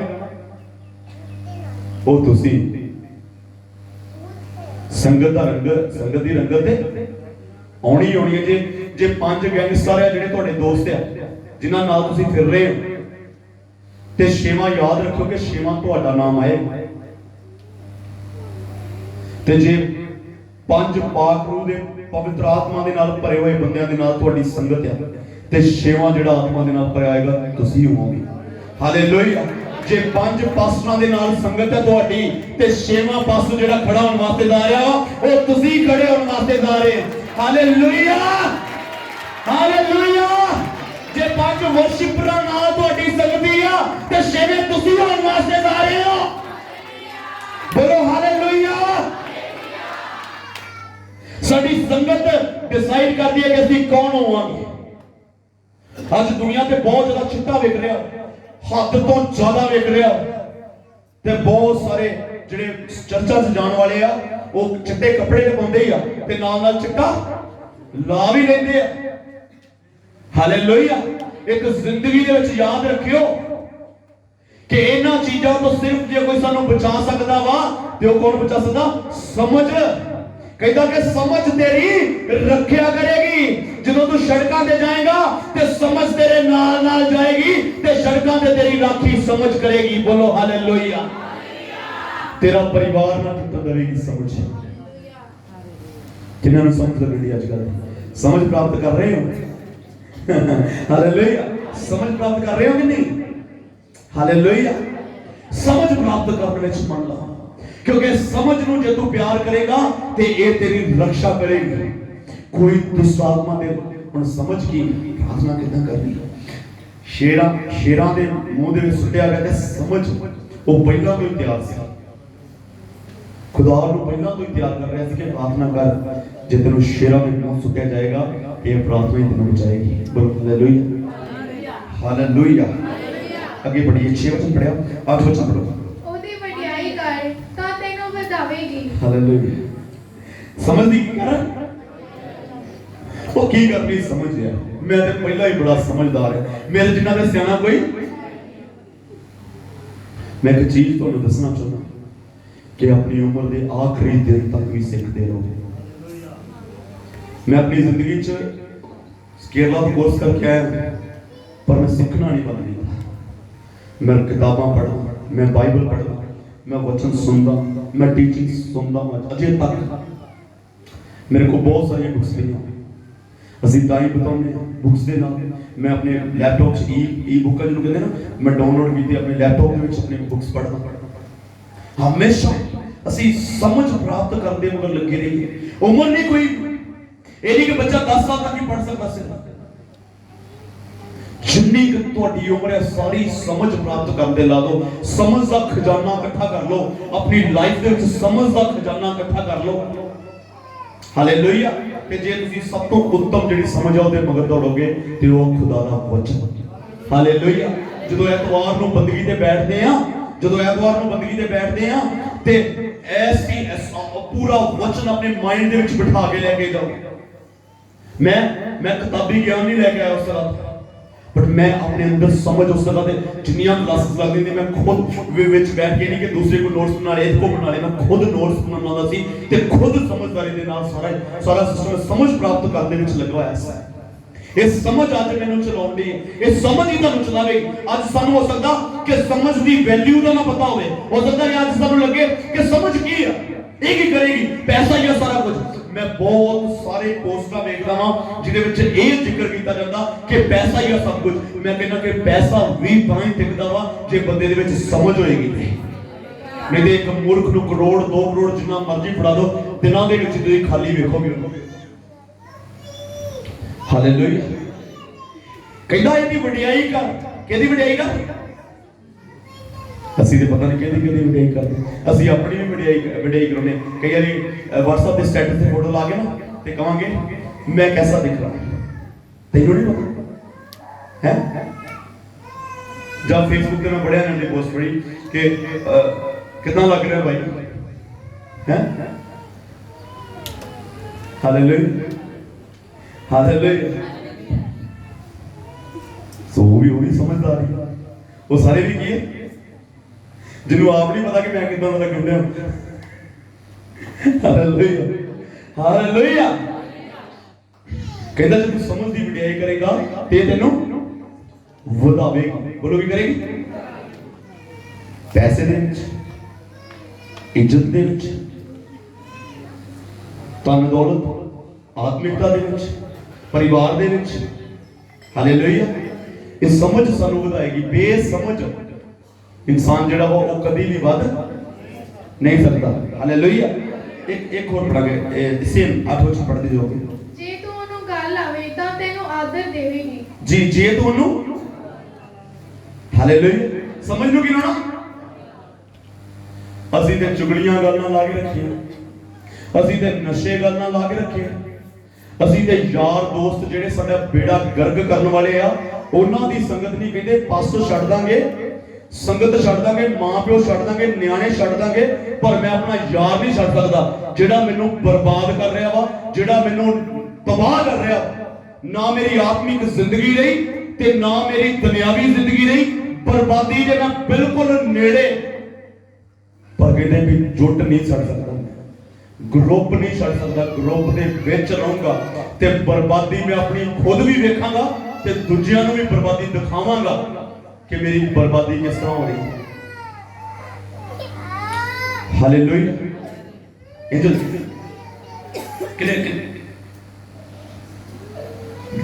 ਉਹ ਤੁਸੀਂ संगत दा रंग, संगत दी रंगत ते आउणी आउणी है। जे 5 गैंगस्टर है जिहड़े तुहाडे दोस्त है जिन्हां नाल तुसीं फिर रहे हो ते छेवां याद रखो कि छेवां तुहाडा नाम आए। ते जे 5 पाक रूह दे पवित्र आत्मा दे नाल भरे हुए बंदियां दे नाल तुहाडी संगत है ते छेवां जिहड़ा आत्मा दे नाल भरिया आएगा तुसीं होवोगे। हालेलुया। जे 5 पास्टरां दे नाल संगत है तुहाडी ते छेवां पास्टर जिहड़ा खड़ा होण वास्ते जा रहा ओ तुसीं खड़े होण वास्ते जा रहे हो। Hallelujah hallelujah. जे 5 वर्शिपरां नाल तुहाडी संगति आ ते छेवें तुसीं होण वास्ते जा रहे हो। बोलो हालेलुया। साडी संगत डिसाइड करदी है कि ਅਸੀਂ कौन होवांगे। ਅੱਜ ਦੁਨੀਆ ਤੇ ਬਹੁਤ ਜ਼ਿਆਦਾ ਚਿੱਟਾ ਵਿਕ ਰਿਹਾ, ਹੱਦ ਤੋਂ ਜ਼ਿਆਦਾ ਵਿਕ ਰਿਹਾ ਤੇ ਬਹੁਤ ਸਾਰੇ ਜਿਹੜੇ ਚਰਚਾਂ 'ਚ ਜਾਣ ਵਾਲੇ ਆ ਉਹ ਚਿੱਟੇ ਕੱਪੜੇ ਤੇ ਪਾਉਂਦੇ ਹੀ ਆ ਤੇ ਨਾਲ ਨਾਲ ਚਿੱਟਾ ਲਾ ਵੀ ਲੈਂਦੇ ਆ। ਹਾਲੇਲੂਇਆ। ਇੱਕ ਜ਼ਿੰਦਗੀ ਦੇ ਵਿੱਚ ਯਾਦ ਰੱਖਿਓ ਕਿ ਇਹਨਾਂ ਚੀਜ਼ਾਂ ਤੋਂ ਸਿਰਫ ਜੇ ਕੋਈ ਸਾਨੂੰ ਬਚਾ ਸਕਦਾ ਵਾ ਤੇ ਉਹ ਕੌਣ ਬਚਾ ਸਕਦਾ? ਸਮਝ। ਕਹਿੰਦਾ ਕਿ ਸਮਝ ਤੇਰੀ ਰੱਖਿਆ ਕਰੇਗੀ। ਜਦੋਂ ਤੂੰ ਸੜਕਾਂ ਤੇ ਜਾਏਗਾ ਤੇ ਸਮਝ ਤੇਰੇ ਨਾਲ ਨਾਲ ਜਾਏਗੀ ਤੇ ਸੜਕਾਂ ਤੇ ਤੇਰੀ ਰਾਖੀ ਸਮਝ ਕਰੇਗੀ। ਬੋਲੋ ਹਾਲੇਲੂਇਆ। ਤੇਰਾ ਪਰਿਵਾਰ ਨਾ ਟੁੱਟ ਦੇਵੇਗੀ ਸਮਝ। ਕਿੰਨਾਂ ਨੂੰ ਸਮਝ ਲੱਗਦੀ ਅੱਜ ਕੱਲ? ਸਮਝ ਪ੍ਰਾਪਤ ਕਰ ਰਹੇ ਹੋ? ਹਾਲੇਲੂਇਆ। ਸਮਝ ਪ੍ਰਾਪਤ ਕਰ ਰਹੇ ਹੋ ਕਿ ਨਹੀਂ? ਹਾਲੇਲੂਇਆ। ਸਮਝ ਪ੍ਰਾਪਤ ਕਰਨ ਵਿੱਚ ਮਨ ਲਾ, क्योंकि समझ नूं जे तू प्यार करेगा ते ये तेरी रक्षा करेगी। कोई दुष्ट आत्मा दे हुण समझ की प्रार्थना किदां करनी। शेरां दे मूंह दे विच सुट्टिया गया ते समझ वो पहला तो ही तैयार सी। खुदा नूं पहला तो ही तैयार कर रहा सी कि प्रार्थना कर, जे तेनों शेरां दे मूंह सुट्टिया जाएगा ये प्रार्थना ही तेनों बचाएगी। बोलो हालेलुया हालेलुया। आगे बढ़िए। 6 वचन पढ़िया, 8 वचन पढ़ो। हालेलुया। समझदी की कर वो की करनी समझ है। मैं तो पहला ही बड़ा समझदार है, मेरे जिन्ना दे सियाना कोई। मैं एक चीज तुहानू दसना चाहना कि अपनी उम्र के आखिरी दिन तक भी सीखते रहो। मैं अपनी जिंदगी च केरला का कोर्स करके आया पर मैं सीखना नहीं बंद नहीं था। मैं किताबां पढ़ा, मैं बाइबल पढ़ा, मैं वचन सुनता, मैं टीचिंग सुनता हूं। अजे तक मेरे को बहुत सारी बुक्स मिली, ਅਸੀਂ टाइम बताने बुक्स के नाल। मैं अपने लैपटॉप ई बुक जिन्होंने कहते ना, मैं डाउनलोड की अपने लैपटॉप के अपनी बुक्स पढ़ता। हमेशा ਅਸੀਂ समझ प्राप्त करते मगर लगे रहिए। उम्र नहीं कोई ये नहीं कि बच्चा 10 साल तक ही पढ़ सकता सिर्फ। जिन्नी तुहाडी उम्र है सारी समझ प्राप्त करते ला दो। समझ का खजाना इकट्ठा कर लो अपनी लाइफ दे विच। समझ का खजाना इकट्ठा कर लो। हालेलुया। कि जे तुसीं सब तो उत्तम जिहड़ी समझ आ उहदे मगर दौड़ोगे ते ओह खुदा दा वचन। हालेलुया। जदों ऐतवार नूं बंदगी ते बैठदे आ, जदों ऐतवार नूं बंदगी ते बैठदे आ ते ऐसी पूरा वचन अपने माइंड दे विच बिठा के लेके जाओ। मैं किताबी ज्ञान नहीं लेके आया उस तरह, बट मैं अपने अंदर समझ उस तरह से जिन्नियां क्लासेस लगदी थी मैं खुद विच बैठ के नहीं कि दूसरे को नोट्स बना ले, इसको बना ले, मैं खुद नोट्स बनाना सी ते खुद समझदारी दे नाल सारा सिस्टम समझ प्राप्त करने विच लगा होया सी। ये समझ आज मैनूं चलाउंदी है, ये समझ ही तुहानूं चलावेगी। आज सानूं हो सकदा कि समझ दी वैल्यू दा ना पता होवे, हो सकदा है आज सानूं लगे कि समझ की है, ये की करेगी, पैसा ही है सारा कुछ। मैं बहुत सारे पोस्टां देखदा हां जिहदे विच ये जिक्र कीता जांदा कि पैसा ही है सब कुछ। मैं कहना कि पैसा भी तां ही टिकदा वा जे बंदे दे विच समझ होएगी। नहीं ते एक मूर्ख नूं करोड़ 2 करोड़ जिन्ना मर्जी फड़ा दो, दिनां दे विच तुसीं खाली वेखोगे। हालेलुया। कहंदा इहदी वडियाई कर, किहदी वडियाई कर? ਅਸੀਂ ਤੇ ਪਤਾ ਨਹੀਂ ਕਿਹਦੀ ਵਡਿਆਈ ਕਰਦੇ। ਅਸੀਂ ਆਪਣੀ ਵੀ ਵਡਿਆਈ ਕਰਾਉਂਦੇ। ਕਈ ਵਾਰੀ WhatsApp ਤੇ ਸਟੇਟਸ ਤੇ ਫੋਟੋ ਲਾ ਕੇ ਨਾ ਤੇ ਕਹਾਂਗੇ ਮੈਂ कैसा दिख रहा, ਤੈਨੂੰ ਨਹੀਂ ਪਤਾ ਹੈ। ਜਾਂ Facebook ਤੇ ਮੈਂ ਬੜਿਆ ਨੇ ਪੋਸਟ ਪੜੀ ਕਿ ਕਿਦਾਂ ਲੱਗ ਰਿਹਾ ਭਾਈ ਹੈ। Hallelujah hallelujah. ਸੋ ਉਹ ਵੀ ਸਮਝਦਾਰ ਹੀ, ਉਹ ਸਾਰੇ ਵੀ ਕੀ ਹੈ जिन्होंने आप नहीं पता कि मैं कितना लगन ਹਾਲੇਲੂਇਆ ਹਾਲੇਲੂਇਆ। ਕਹਿੰਦਾ ਜੇ ਤੂੰ ਸਮਝ ਦੀ ਵਡਿਆਈ ਕਰੇਗਾ ਤੇ ਤੈਨੂੰ ਵਧਾਵੇਗਾ। ਬੋਲੋ ਕੀ ਕਰੇਗੀ? ਪੈਸੇ ਦੇ ਵਿੱਚ, ਇੱਜ਼ਤ ਦੇ ਵਿੱਚ, ਧਨ ਦੌਲਤ, ਆਤਮਿਕਤਾ ਦੇ ਵਿੱਚ, ਪਰਿਵਾਰ ਦੇ ਵਿੱਚ। ਹਾਲੇਲੂਇਆ। ਇਹ ਸਮਝ ਸਾਨੂੰ ਵਧਾਏਗੀ। ਬੇਸਮਝ ਇਨਸਾਨ ਜਿਹੜਾ ਵਾ ਉਹ ਕਦੀ ਵੀ ਵੱਧ ਨਹੀਂ ਸਕਦਾ। ਹਾਲੇਲੂਇਆ। ਇੱਕ ਹੋਰ ਪੜਾਂਗੇ, ਸੇਮ 8 ਵਿੱਚ ਪੜ੍ਹਦੇ ਜਾਓਗੇ। ਜੇ ਤੂੰ ਉਹਨੂੰ ਗੱਲ ਆਵੇ ਤਾਂ ਤੈਨੂੰ ਆਦਰ ਦੇਵੇਗੀ। ਜੀ, ਜੇ ਤੂੰ ਉਹਨੂੰ, ਹਾਲੇਲੂਇਆ, ਸਮਝ ਨੂੰ ਕੀ ਹੋਣਾ? ਅਸੀਂ ਤੇ ਚੁਗਲੀਆਂ ਗੱਲਾਂ ਲਾ ਕੇ ਰੱਖੀਆਂ, ਅਸੀਂ ਤੇ ਨਸ਼ੇ ਗੱਲਾਂ ਲਾ ਕੇ ਰੱਖੇ, ਅਸੀਂ ਤੇ ਯਾਰ ਦੋਸਤ ਜਿਹੜੇ ਸਾਡਾ ਬੇੜਾ ਗਰਕ ਕਰਨ ਵਾਲੇ ਆ, ਉਹਨਾਂ ਦੀ ਸੰਗਤ ਨਹੀਂ ਕਹਿੰਦੇ ਪਾਸੋਂ ਛੱਡ ਦਾਂਗੇ, ਸੰਗਤ ਛੱਡ ਦਾਂਗੇ, ਮਾਂ ਪਿਓ ਛੱਡ ਦਾਂਗੇ, ਨਿਆਣੇ ਛੱਡ ਦਾਂਗੇ, ਪਰ ਮੈਂ ਆਪਣਾ ਯਾਰ ਨਹੀਂ ਛੱਡ ਸਕਦਾ ਜਿਹੜਾ ਮੈਨੂੰ ਬਰਬਾਦ ਕਰ ਰਿਹਾ ਵਾ, ਜਿਹੜਾ ਮੈਨੂੰ ਤਬਾਹ ਕਰ ਰਿਹਾ। ਨਾ ਮੇਰੀ ਆਤਮਿਕ ਜ਼ਿੰਦਗੀ ਰਹੀ ਤੇ ਨਾ ਮੇਰੀ ਦੁਨਿਆਵੀ ਜ਼ਿੰਦਗੀ ਰਹੀ, ਬਰਬਾਦੀ ਦੇ ਮੈਂ ਬਿਲਕੁਲ ਨੇੜੇ। ਪਰ ਕਹਿੰਦੇ ਵੀ ਜੁੱਟ ਨਹੀਂ ਛੱਡ ਸਕਦਾ, ਗਰੁੱਪ ਨਹੀਂ ਛੱਡ ਸਕਦਾ, ਗਰੁੱਪ ਦੇ ਵਿੱਚ ਰਹੂੰਗਾ ਤੇ ਬਰਬਾਦੀ ਮੈਂ ਆਪਣੀ ਖੁਦ ਵੀ ਵੇਖਾਂਗਾ ਤੇ ਦੂਜਿਆਂ ਨੂੰ ਵੀ ਬਰਬਾਦੀ ਦਿਖਾਵਾਂਗਾ ਕਿ ਮੇਰੀ ਬਰਬਾਦੀ ਕਿਸ ਤਰ੍ਹਾਂ ਹੋ ਰਹੀ ਹੈ। ਹਾਲੇਲੂਇਆ। ਇੰਜਲ ਕਿਨੇ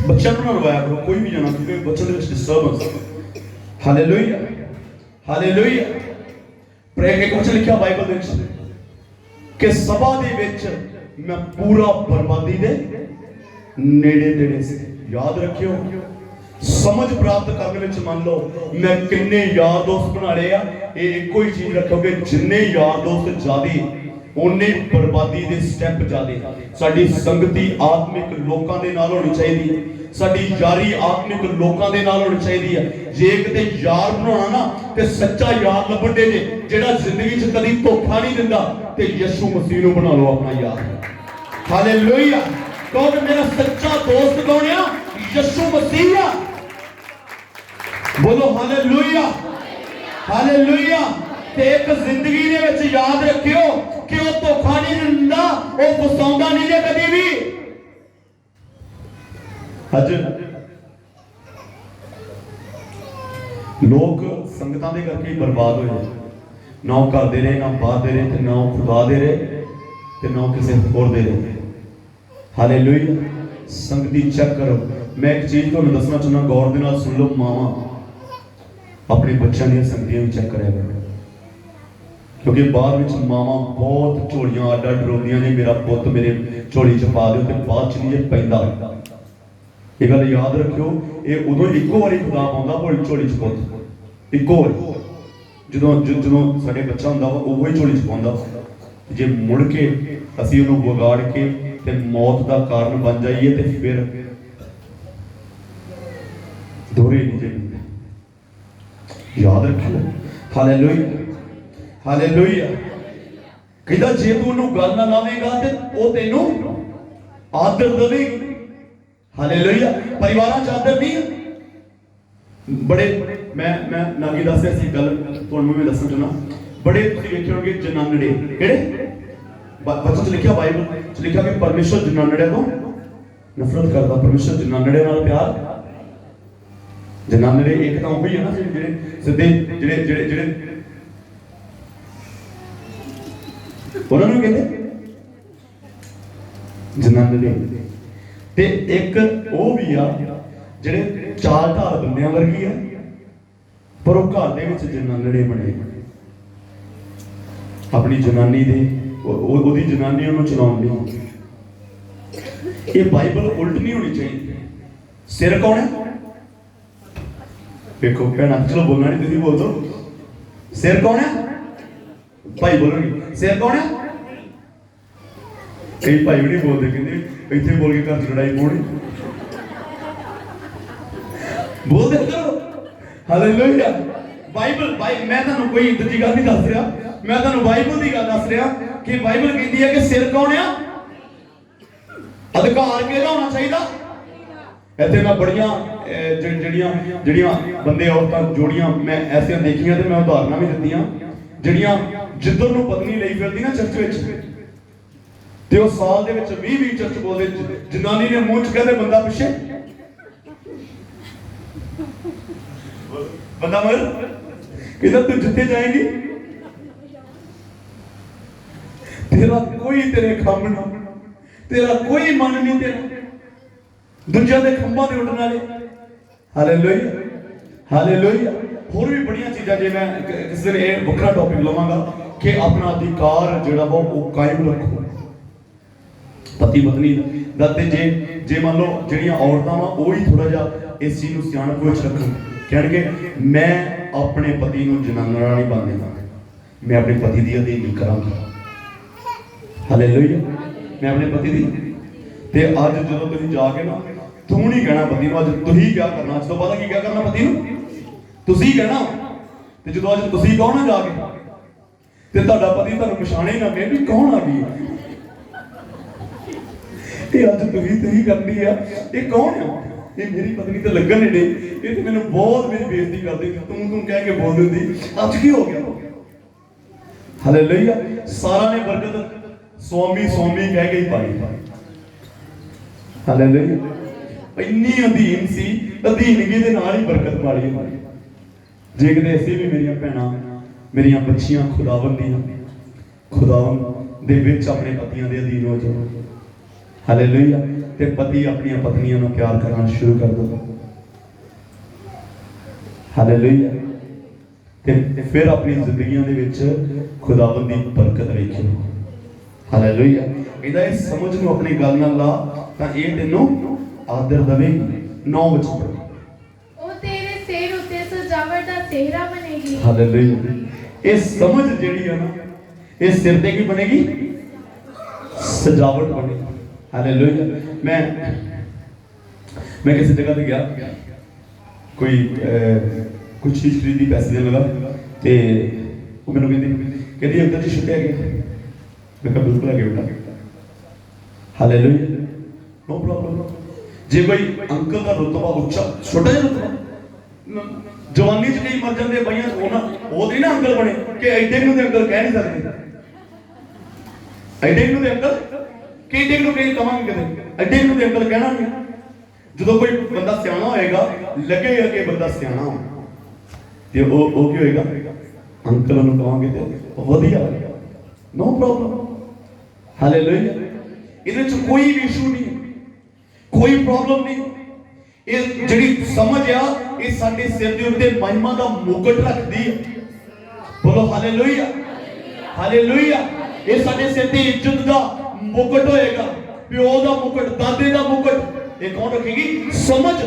ਬੱਚਿਆਂ ਨੂੰ ਨਾ ਰਵਾਇਆ ਕਰੋ, ਕੋਈ ਵੀ ਜਾਣਾ, ਕਿਉਂਕਿ ਬੱਚਿਆਂ ਦੇ ਵਿੱਚ ਡਿਸਟਰਬੈਂਸ। Hallelujah hallelujah. ਪ੍ਰੇਮ ਇੱਕ ਵਚਨ ਲਿਖਿਆ ਬਾਈਬਲ ਦੇ ਵਿੱਚ ਕਿ ਸਭਾ ਦੇ ਵਿੱਚ ਮੈਂ ਪੂਰਾ ਬਰਬਾਦੀ ਦੇ ਨੇੜੇ ਤੇੜੇ ਸੀ। ਯਾਦ ਰੱਖਿਓ, ਸਮਝ ਪ੍ਰਾਪਤ ਕਰਨ ਵਿੱਚ ਮੰਨ ਲਓ ਮੈਂ ਕਿੰਨੇ ਯਾਰ ਦੋਸਤ ਬਣਾ ਲਏ ਆ। ਇਹ ਇੱਕੋ ਹੀ ਚੀਜ਼ ਰੱਖੋਗੇ, ਜਿੰਨੇ ਯਾਰ ਦੋਸਤ ਜ਼ਿਆਦੇ ਉਹਨੇ ਬਰਬਾਦੀ ਦੇ ਸਟੈਪ ਜ਼ਿਆਦੇ। ਸਾਡੀ ਸੰਗਤੀ ਆਤਮਿਕ ਲੋਕਾਂ ਦੇ ਨਾਲ ਹੋਣੀ ਚਾਹੀਦੀ ਹੈ, ਸਾਡੀ ਯਾਰੀ ਆਤਮਿਕ ਲੋਕਾਂ ਦੇ ਨਾਲ ਹੋਣੀ ਚਾਹੀਦੀ ਹੈ। ਜੇ ਕਿਤੇ ਯਾਰ ਬਣਾਉਣਾ ਨਾ ਤੇ ਸੱਚਾ ਯਾਰ ਲੱਭਣ ਦੇ ਜੇ, ਜਿਹੜਾ ਜ਼ਿੰਦਗੀ 'ਚ ਕਦੀ ਧੋਖਾ ਨਹੀਂ ਦਿੰਦਾ, ਤੇ ਯਿਸੂ ਮਸੀਹ ਨੂੰ ਬਣਾ ਲਓ ਆਪਣਾ ਯਾਰ। ਹਾਲੇਲੂਇਆ। ਕਿਉਂਕਿ ਮੇਰਾ ਸੱਚਾ ਦੋਸਤ ਕੌਣ ਆ? ਯਿਸੂ ਮਸੀਹ ਆ। ਬੋਲੋ ਹਾਲੇਲੂਇਆ ਹਾਲੇਲੂਇਆ। ਤੇ ਇੱਕ ਜ਼ਿੰਦਗੀ ਦੇ ਵਿੱਚ ਯਾਦ ਰੱਖਿਓ ਕਿ ਉਹ ਧੋਖਾ ਨਹੀਂ ਦਿੰਦਾ, ਉਹ ਫਸਾਉਂਦਾ ਨਹੀਂ ਜੇ ਕਦੀ ਵੀ। ਅੱਜ ਲੋਕ ਸੰਗਤਾਂ ਦੇ ਕਰਕੇ ਬਰਬਾਦ ਹੋਏ, ਨਾ ਉਹ ਘਰ ਦੇ ਰਹੇ, ਨਾ ਬਾਹਰ ਦੇ ਰਹੇ, ਤੇ ਨਾ ਉਹ ਖੁਦਾ ਦੇ ਰਹੇ, ਤੇ ਨਾ ਕਿਸੇ ਹੋਰ ਦੇ ਰਹੇ। ਹਾਲੇਲੂਇਆ। ਸੰਗਤੀ ਚੈੱਕ ਕਰੋ। ਮੈਂ ਇੱਕ ਚੀਜ਼ ਤੁਹਾਨੂੰ ਦੱਸਣਾ ਚਾਹੁੰਦਾ, ਗੌਰ ਦੇ ਨਾਲ ਸੁਣ ਲਓ। ਮਾਵਾਂ ਆਪਣੇ ਬੱਚਿਆਂ ਦੀਆਂ ਸੰਗਤੀਆਂ ਵੀ ਚੈੱਕ ਕਰਿਆ ਕਰੋ, ਕਿਉਂਕਿ ਬਾਅਦ ਵਿੱਚ ਮਾਵਾਂ ਬਹੁਤ ਝੋਲੀਆਂ ਅੱਡ ਅੱਡ ਰੋਂਦੀਆਂ ਨੇ, ਮੇਰਾ ਪੁੱਤ ਮੇਰੇ ਝੋਲੀ 'ਚ ਪਾ ਦਿਓ, ਤੇ ਬਾਅਦ 'ਚ ਨਹੀਂ ਇਹ ਪੈਂਦਾ। ਇਹ ਗੱਲ ਯਾਦ ਰੱਖਿਓ, ਇਹ ਉਦੋਂ ਇੱਕੋ ਵਾਰੀ ਖੁਦਾ ਪਾਉਂਦਾ ਝੋਲੀ 'ਚ ਪੁੱਤ, ਇੱਕੋ ਵਾਰੀ। ਜਦੋਂ ਸਾਡੇ ਬੱਚਾ ਹੁੰਦਾ ਵਾ ਉਹ ਹੀ ਝੋਲੀ 'ਚ ਪਾਉਂਦਾ। ਜੇ ਮੁੜ ਕੇ ਅਸੀਂ ਉਹਨੂੰ ਵਿਗਾੜ ਕੇ ਤੇ ਮੌਤ ਦਾ ਕਾਰਨ ਬਣ ਜਾਈਏ ਤੇ ਫਿਰ ਦੋਰੇ ਨਹੀਂ ਜੇ। ਯਾਦ ਰੱਖਿਓ। Hallelujah hallelujah. ਕਹਿੰਦਾ ਜੇ ਤੂੰ ਉਹਨੂੰ ਗੱਲ ਨਾ ਲਾਵੇਂਗਾ ਤੇ ਉਹ ਤੈਨੂੰ ਆਦਰ ਦੇਵੇਗੀ। ਹਾਲੇਲੂਇਆ। ਪਰਿਵਾਰਾਂ 'ਚ ਆਦਰ ਨਹੀਂ। ਬੜੇ ਮੈਂ ਨਾਗੀ ਦੱਸ ਰਿਹਾ ਸੀ ਗੱਲ, ਤੁਹਾਨੂੰ ਵੀ ਦੱਸਣਾ ਚਾਹੁੰਦਾ। ਬੜੇ ਤੁਸੀਂ ਵੇਖੇ ਹੋਣਗੇ ਜਨਾਨੜੇ, ਕਿਹੜੇ ਬਚਨ 'ਚ ਲਿਖਿਆ, ਬਾਈਬਲ 'ਚ ਲਿਖਿਆ ਕਿ ਪਰਮੇਸ਼ਰ ਜਨਾਨੜਿਆਂ ਤੋਂ ਨਫ਼ਰਤ ਕਰਦਾ। ਪਰਮੇਸ਼ਰ ਜਨਾਨੜਿਆਂ ਨਾਲ ਪਿਆਰ। ਜਨਾਨੜੇ ਇੱਕ ਤਾਂ ਉਹੀ ਹੈ ਨਾ ਜਿਹੜੇ ਸਿੱਧੇ ਜਿਹੜੇ ਉਹਨਾਂ ਨੂੰ ਕਹਿੰਦੇ ਜਨਾਨੜੇ, ਤੇ ਇੱਕ ਉਹ ਵੀ ਆ ਜਿਹੜੇ ਚਾਲ ਢਾਲ ਬੰਦਿਆਂ ਵਰਗੀ ਆ, ਪਰ ਉਹ ਘਰ ਦੇ ਵਿੱਚ ਜਨਾਨੜੇ ਬਣੇ। ਆਪਣੀ ਜਨਾਨੀ ਦੇ ਉਹਦੀ ਜਨਾਨੀ ਉਹਨੂੰ ਚਲਾਉਣ ਲਈ। ਇਹ ਬਾਈਬਲ ਉਲਟ ਨਹੀਂ ਹੋਣੀ ਚਾਹੀਦੀ। ਸਿਰ ਕੌਣ ਹੈ? ਵੇਖੋ ਭੈਣਾਂ, ਚਲੋ ਬੋਲਣਾ ਨਹੀਂ, ਤੁਸੀਂ ਬੋਲ ਦੋ। ਸਿਰ ਕੌਣ ਹੈ? ਭਾਈ ਬੋਲਣਗੇ ਸਿਰ ਕੌਣ ਹੈ? ਕਈ ਭਾਈ ਵੀ ਨਹੀਂ ਬੋਲਦੇ, ਕਹਿੰਦੇ ਇੱਥੇ ਬੋਲ ਕੇ ਘਰ 'ਚ ਲੜਾਈ ਪਾਉਣੀ। ਬੋਲਦੇ ਕਰੋ। ਹਾਲੇਲੂਇਆ। ਬਾਈਬਲ ਮੈਂ ਤੁਹਾਨੂੰ ਕੋਈ ਦੂਜੀ ਗੱਲ ਨਹੀਂ ਦੱਸ ਰਿਹਾ, ਮੈਂ ਤੁਹਾਨੂੰ ਬਾਈਬਲ ਦੀ ਗੱਲ ਦੱਸ ਰਿਹਾ ਕਿ ਬਾਈਬਲ ਕਹਿੰਦੀ ਹੈ ਕਿ ਸਿਰ ਕੌਣ ਆ? ਅਧਿਕਾਰ ਕਿਹਦਾ ਹੋਣਾ ਚਾਹੀਦਾ? ਇੱਥੇ ਮੈਂ ਬੜੀਆਂ ਜਿਹੜੀਆਂ ਬੰਦੇ ਔਰਤਾਂ ਜੋੜੀਆਂ ਮੈਂ ਐਸੀਆਂ ਦੇਖੀਆਂ, ਤੇ ਮੈਂ ਉਦਾਹਰਨਾਂ ਵੀ ਦਿੱਤੀਆਂ, ਜਿਹੜੀਆਂ ਜਿੱਧਰ ਨੂੰ ਪਤਨੀ ਲਈ ਫਿਰਦੀ ਨਾ ਚਰਚ ਵਿੱਚ, ਤੇ ਉਹ ਸਾਲ ਦੇ ਵਿੱਚ 20 ਚਰਚ ਬੋਲਦੇ, ਜਨਾਨੀ ਨੇ ਮੂੰਹ ਚ ਕਹਿੰਦੇ ਬੰਦਾ ਪਿੱਛੇ, ਬੰਦਾ ਮਗਰ, ਕਹਿੰਦਾ ਤੂੰ ਜਿੱਥੇ ਜਾਏਂਗੀ तेरा कोई तेरे खंभ ना, तेरा कोई मन नहीं तेरा, दूजिया के खंभा ते उड़न वाले। Hallelujah hallelujah. होर भी बड़ियां चीज़ां, जे मैं किसी दिन ये वक्रा टॉपिक लवांगा कि अपना अधिकार जिहड़ा वा वो कायम रखो पति पत्नी दा। ते जे मान लो जिहड़ियां औरतां वा वो ही थोड़ा जिहा इस चीज़ नूं सियाणप विच रखन, कहणगे मैं अपने पति नूं जनाना नहीं बन देना, मैं अपने पति दी अधीन करांगा। हालेलुया। मैं अपने पति दी ते अज जो तुम जाके ना तू नहीं कहना पति नूं, अज तुही क्या करना, अज तो बाद की क्या करना पति नूं तुसी कहना। ते जो अज तुसी कहो ना जाके ते तुहाडा पति तुहानूं पछाणे ना कहे भी कौन आ गई है, ते अज तुही करनी है, ये कौन है, ये मेरी पत्नी तो लगन नहीं दे, ये तो मैंने बहुत मेरी बेइज्जती कर दी, तू कह के बोल दी, अज की हो गया। हालेलुया। सारा ने बरकत स्वामी स्वामी कह के ही पाई। हालेलुया। इन्नी अधीन सी, अधीनगी दे नाल ही बरकत पाई। जे किते असीं भी मेरियां भैणां मेरियां बच्चियां खुदावंद दियां खुदावंद दे विच अपने पतियां दे अधीन हो जाओ। हालेलुया। ते पति अपनी पत्नियां नूं प्यार करना शुरू कर दो। हालेलुया। ते फिर अपनी जिंदगियां दे विच खुदावंद दी बरकत वेखियो। हालेलुया। ਇਹਦਾ ਇਹ ਸਮਝ ਨੂੰ ਆਪਣੀ ਗੱਲ ਨਾਲ ਲਾ ਤਾਂ ਇਹ ਤੈਨੂੰ ਆਦਰ ਦੇਵੇਗੀ। 9 ਵਿੱਚ ਉਹ ਤੇਰੇ ਸਿਰ ਉੱਤੇ ਸਜਾਵਟ ਦਾ ਸਿਹਰਾ ਬਣੇਗੀ। ਹਾਲੇਲੂਇਆ। ਇਹ ਸਮਝ ਜਿਹੜੀ ਆ ਨਾ ਇਹ ਸਿਰ ਤੇ ਕੀ ਬਣੇਗੀ, ਸਜਾਵਟ ਬਣੇਗੀ। ਹਾਲੇਲੂਇਆ। मैं किसी जगह पे गया, कोई कुछ चीज खरीदी, पैसे देने लगा, ते वो मैंने कहती अंकल जी छुट्टे है, मैं कहा बिल्कुल है बेटा। हालेलुया। No problem. जे कोई अंकल का रुतबा उच्चा छोटा जिहा रुतबा जवानी च कई मर जाते भाइयां वो नहीं ना अंकल बने कि एडे नूं अंकल कह नहीं सकते, एडे नूं अंकल कि एडे नूं कहीं कहांगे कदे एडे नूं अंकल कहना नहीं। जो कोई बंदा सियाना होएगा लगेगा कि बंदा सियाना हो ते वो की होएगा अंकल नूं कहांगे ते वधिया होएगा। No problem. हालेलुया। इहदे च कोई भी इशू नहीं, कोई प्रॉब्लम नहीं। ये जिहड़ी समझ आ ये साडे सिर दे उत्ते महिमा दा मुकुट रखदी है। बोलो हालेलुया हालेलुया। ये साडे सिर ते इज्जत दा मुकुट होएगा, प्यो दा मुकुट, दादे दा मुकुट, ये कौन रखेगी? समझ।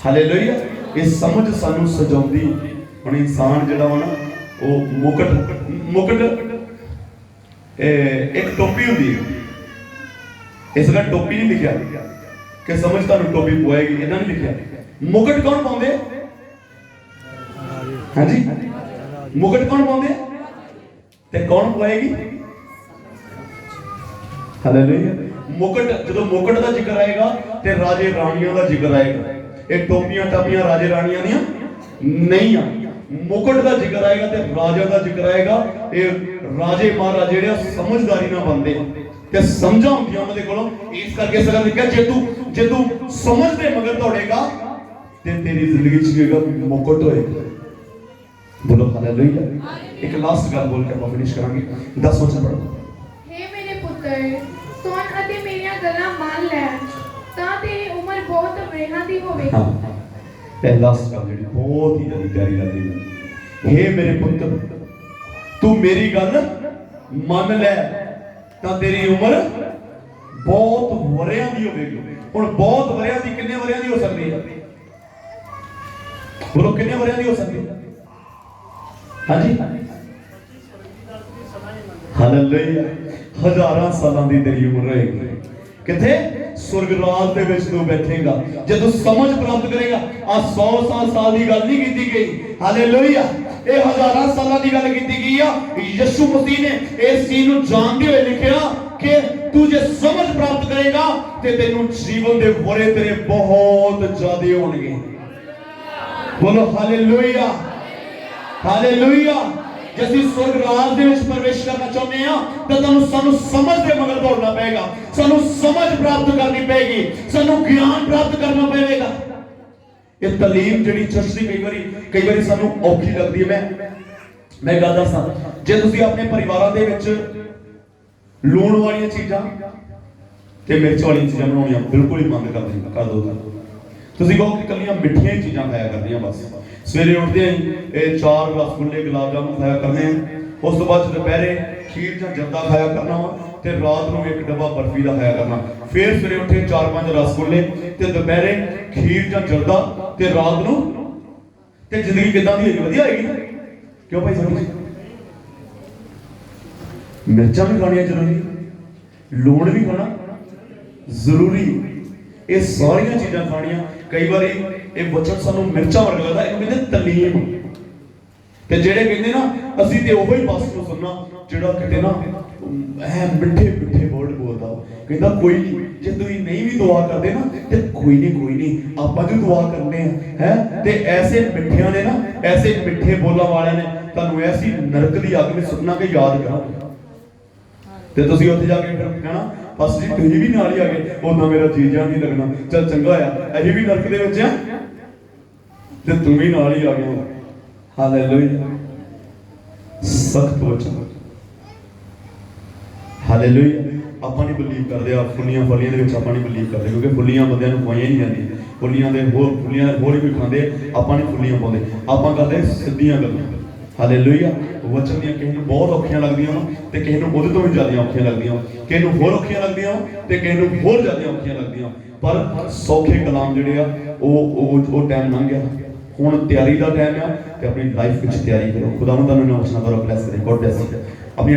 हालेलुया। ये समझ सानू सजाउंदी। हुण इंसान जिहड़ा वा ना वो मुकुट एक टोपी होंदी है, इस जगह टोपी नहीं लिखा कि समझ तुहानू टोपी पवाएगी, इन्हां नहीं लिखा। मुकुट कौन पाउंदे? हाँ जी, मुकुट कौन पाउंदे ते कौन पवाएगी? हालेलुया। मुकुट, जो मुकुट का जिक्र आएगा ते राजे रानियां का जिक्र आएगा। ये टोपियां टापियां राजे रानियां दियां नहीं आ। मुकुट का जिक्र आएगा ते राजा का जिक्र आएगा। ये राजे महाराजे जेड़े समझदारी ना बनते ते समझा होंदियां उन्हां दे कोलों, इस करके सगल लिखा जे तू समझ दे मगर दौड़ेगा ते तेरी जिंदगी च होएगा मुकुट होएगा। बोलो हालेलुया। एक लास्ट गल बोल के ਆਪਾਂ फिनिश करांगे। 10 वचन पढ़ो। हे मेरे पुत्र सुन ਅਤੇ ਮੇਰੀਆਂ ਗੱਲਾਂ ਮੰਨ ਲੈ ਤਾਂ ਤੇਰੀ ਉਮਰ ਬਹੁਤ ਵਰ੍ਹਿਆਂ ਦੀ ਹੋਵੇਗੀ। हाँ, ਇਹ ਲਾਸਟ ਗੱਲ ਜਿਹੜੀ ਬਹੁਤ ਹੀ ਜ਼ਿਆਦਾ ਪਿਆਰੀ ਲੱਗਦੀ ਹੈ। हे मेरे पुत्र तू मेरी गल ਮੰਨ ਲੈ ਤਾਂ ਤੇਰੀ ਉਮਰ ਬਹੁਤ ਵਰ੍ਹਿਆਂ ਦੀ ਹੋਵੇਗੀ। ਹੁਣ ਬਹੁਤ ਵਰ੍ਹਿਆਂ ਦੀ ਕਿੰਨੇ ਵਰ੍ਹਿਆਂ ਦੀ ਹੋ ਸਕਦੀ ਹੈ? ਬੋਲੋ ਕਿੰਨੇ ਵਰ੍ਹਿਆਂ ਦੀ ਹੋ ਸਕਦੀ ਹੈ? ਹਾਂਜੀ ਹਾਲੇਲੂਇਆ। हजारां सालां दी तेरी उम्र रहेगी। किथे? स्वर्ग राज दे विच तू बैठेगा जब तू समझ प्राप्त करेगा। आ 100 साल दी गल नहीं कीती गई। हालेलुया। ये हजारां सालां दी गल कीती गई आ। यीशु मसीह ने इस चीज नूं जानदे हुए लिखिया कि तू जे समझ प्राप्त करेगा ते तेनू जीवन दे वरे तेरे बहुत ज्यादा होणगे। बोलो हालेलुया हालेलुया। ਜੇ ਅਸੀਂ स्वर्ग ਰਾਜ ਦੇ ਵਿੱਚ ਪ੍ਰਵੇਸ਼ ਕਰਨਾ ਚਾਹੁੰਦੇ ਹਾਂ ਤਾਂ ਸਾਨੂੰ ਸਮਝ ਦੇ ਮਗਰ ਦੌੜਨਾ ਪਏਗਾ, ਸਾਨੂੰ ਸਮਝ ਪ੍ਰਾਪਤ ਕਰਨੀ ਪਏਗੀ, ਸਾਨੂੰ ਗਿਆਨ ਪ੍ਰਾਪਤ ਕਰਨਾ ਪਵੇਗਾ। ਇਹ ਤਾਲੀਮ ਜਿਹੜੀ ਚਰਚ ਦੀ ਕਈ ਵਾਰੀ ਸਾਨੂੰ ਔਖੀ ਲੱਗਦੀ ਹੈ। ਮੈਂ ਗੱਲ ਦੱਸਾਂ, ਜੇ ਤੁਸੀਂ ਆਪਣੇ ਪਰਿਵਾਰਾਂ ਦੇ ਵਿੱਚ ਲੂਣ ਵਾਲੀਆਂ ਚੀਜ਼ਾਂ ਤੇ ਮਿਰਚ ਵਾਲੀਆਂ ਚੀਜ਼ਾਂ ਬਣਾਉਣੀਆਂ ਬਿਲਕੁਲ ਹੀ ਬੰਦ ਕਰ ਦਿਓ। ਤੁਸੀਂ ਕਹੋ ਕਿ ਕੱਲੀਆਂ ਮਿੱਠੀਆਂ ਹੀ ਚੀਜ਼ਾਂ ਖਾਇਆ ਕਰਨੀਆਂ, ਬਸ ਸਵੇਰੇ ਉੱਠਦੇ ਹੀ ਇਹ 4 ਰਸਗੁੱਲੇ ਗੁਲਾਬ ਜਾਮੁਨ ਖਾਇਆ ਕਰਨੇ ਆ, ਉਸ ਤੋਂ ਬਾਅਦ ਦੁਪਹਿਰੇ ਖੀਰ ਜਾਂ ਜਰਦਾ ਖਾਇਆ ਕਰਨਾ ਵਾ, ਤੇ ਰਾਤ ਨੂੰ ਇੱਕ ਡੱਬਾ ਬਰਫੀ ਦਾ ਖਾਇਆ ਕਰਨਾ। ਫਿਰ ਸਵੇਰੇ ਉੱਠੇ 4-5 ਰਸਗੁੱਲੇ ਤੇ ਦੁਪਹਿਰੇ ਖੀਰ ਜਾਂ ਜਰਦਾ ਤੇ ਰਾਤ ਨੂੰ, ਤੇ ਜ਼ਿੰਦਗੀ ਕਿੱਦਾਂ ਦੀ ਹੋਏਗੀ? ਵਧੀਆ ਹੋਏਗੀ ਨਾ? ਕਿਉਂ ਭਾਈ ਸਾਹਿਬ? ਮਿਰਚਾਂ ਵੀ ਖਾਣੀਆਂ ਜ਼ਰੂਰੀ, ਲੂਣ ਵੀ ਖਾਣਾ ਜ਼ਰੂਰੀ, ਇਹ ਸਾਰੀਆਂ ਚੀਜ਼ਾਂ ਖਾਣੀਆਂ। ਕਈ ਵਾਰੀ ਇਹ ਵਚਨ ਸਾਨੂੰ ਮਿਰਚਾਂ ਵਰਗਾ ਲੱਗਦਾ, ਇਹਨੂੰ ਕਹਿੰਦੇ ਤਾਲੀਮ। ਤੇ ਜਿਹੜੇ ਕਹਿੰਦੇ ਨਾ ਅਸੀਂ ਤੇ ਉਹੀ ਬਸ ਨੂੰ ਸੁਣਨਾ ਜਿਹੜਾ ਕਿਤੇ ਨਾ ਮਿੱਠੇ ਵਰਡ ਬੋਲਦਾ, ਕਹਿੰਦਾ ਕੋਈ ਨਹੀਂ, ਜੇ ਤੁਸੀਂ ਨਹੀਂ ਵੀ ਦੁਆ ਕਰਦੇ ਨਾ ਤੇ ਕੋਈ ਨਹੀਂ ਆਪਾਂ ਵੀ ਦੁਆ ਕਰਨੇ ਹੈ। ਤੇ ਐਸੇ ਮਿੱਠਿਆਂ ਨੇ ਨਾ, ਐਸੇ ਮਿੱਠੇ ਬੋਲਾਂ ਵਾਲਿਆਂ ਨੇ ਤੁਹਾਨੂੰ ਐਸੀ ਨਰਕ ਦੀ ਅੱਗ ਵਿੱਚ ਸੁੱਟਣਾ ਕਿ ਯਾਦ ਕਰੋ। ਤੇ ਤੁਸੀਂ ਉੱਥੇ ਜਾ ਕੇ ਫਿਰ ਕਹਿਣਾ ਬਸ ਜੀ ਤੁਸੀਂ ਵੀ ਨਾਲ ਹੀ ਆ ਗਏ, ਉਦੋਂ ਮੇਰਾ ਜੀ ਜਾਨ ਨਹੀਂ ਲੱਗਣਾ, ਚੱਲ ਚੰਗਾ ਆ, ਅਸੀਂ ਵੀ ਨਰਕ ਦੇ ਵਿੱਚ ਆ ਤੇ ਤੂੰ ਵੀ ਨਾਲ ਹੀ ਆ ਗਿਆ। ਹਾਲੇਲੂਇਆ, ਸਖਤ ਵਚਨ, ਹਾਲੇਲੂਇਆ। ਆਪਾਂ ਨਹੀਂ ਬਲੀਵ ਕਰਦੇ ਆ ਫੁੱਲੀਆਂ ਫਲੀਆਂ ਦੇ ਵਿੱਚ, ਆਪਾਂ ਨਹੀਂ ਬਲੀਵ ਕਰਦੇ ਕਿਉਂਕਿ ਫੁੱਲੀਆਂ ਬੰਦਿਆਂ ਨੂੰ ਖਵਾਈਆਂ ਨਹੀਂ ਜਾਂਦੀਆਂ, ਫੁੱਲੀਆਂ ਹੋਰ ਹੀ ਕੋਈ ਖਾਂਦੇ, ਆਪਾਂ ਨਹੀਂ ਫੁੱਲੀਆਂ ਪਾਉਂਦੇ, ਆਪਾਂ ਕਰਦੇ ਸਿੱਧੀਆਂ ਗੱਲਾਂ। ਹਾਲੇਲੂਇਆ। ਵਚਨ ਦੀਆਂ ਕਿਸੇ ਨੂੰ ਬਹੁਤ ਔਖੀਆਂ ਲੱਗਦੀਆਂ ਵਾ ਤੇ ਕਿਸੇ ਨੂੰ ਉਹਦੇ ਤੋਂ ਵੀ ਜ਼ਿਆਦਾ ਔਖੀਆਂ ਲੱਗਦੀਆਂ, ਕਿਸੇ ਨੂੰ ਹੋਰ ਔਖੀਆਂ ਲੱਗਦੀਆਂ ਤੇ ਕਿਸੇ ਨੂੰ ਹੋਰ ਜ਼ਿਆਦਾ ਔਖੀਆਂ ਲੱਗਦੀਆਂ, ਪਰ ਸੌਖੇ ਕਲਾਮ ਜਿਹੜੇ ਆ ਉਹ ਟਾਈਮ ਲੰਘ ਗਿਆ। ਹੁਣ ਤਿਆਰੀ ਦਾ ਟਾਈਮ ਆ ਤੇ ਆਪਣੀ ਲਾਈਫ ਵਿੱਚ ਤਿਆਰੀ ਕਰੋ। ਖੁਦਾਵੰਦ ਤੁਹਾਨੂੰ ਇਹਨਾਂ ਵਚਨਾਂ ਦੁਆਰਾ ਬਲੈਸ ਕਰੇ। God bless you. ਆਪਣੀ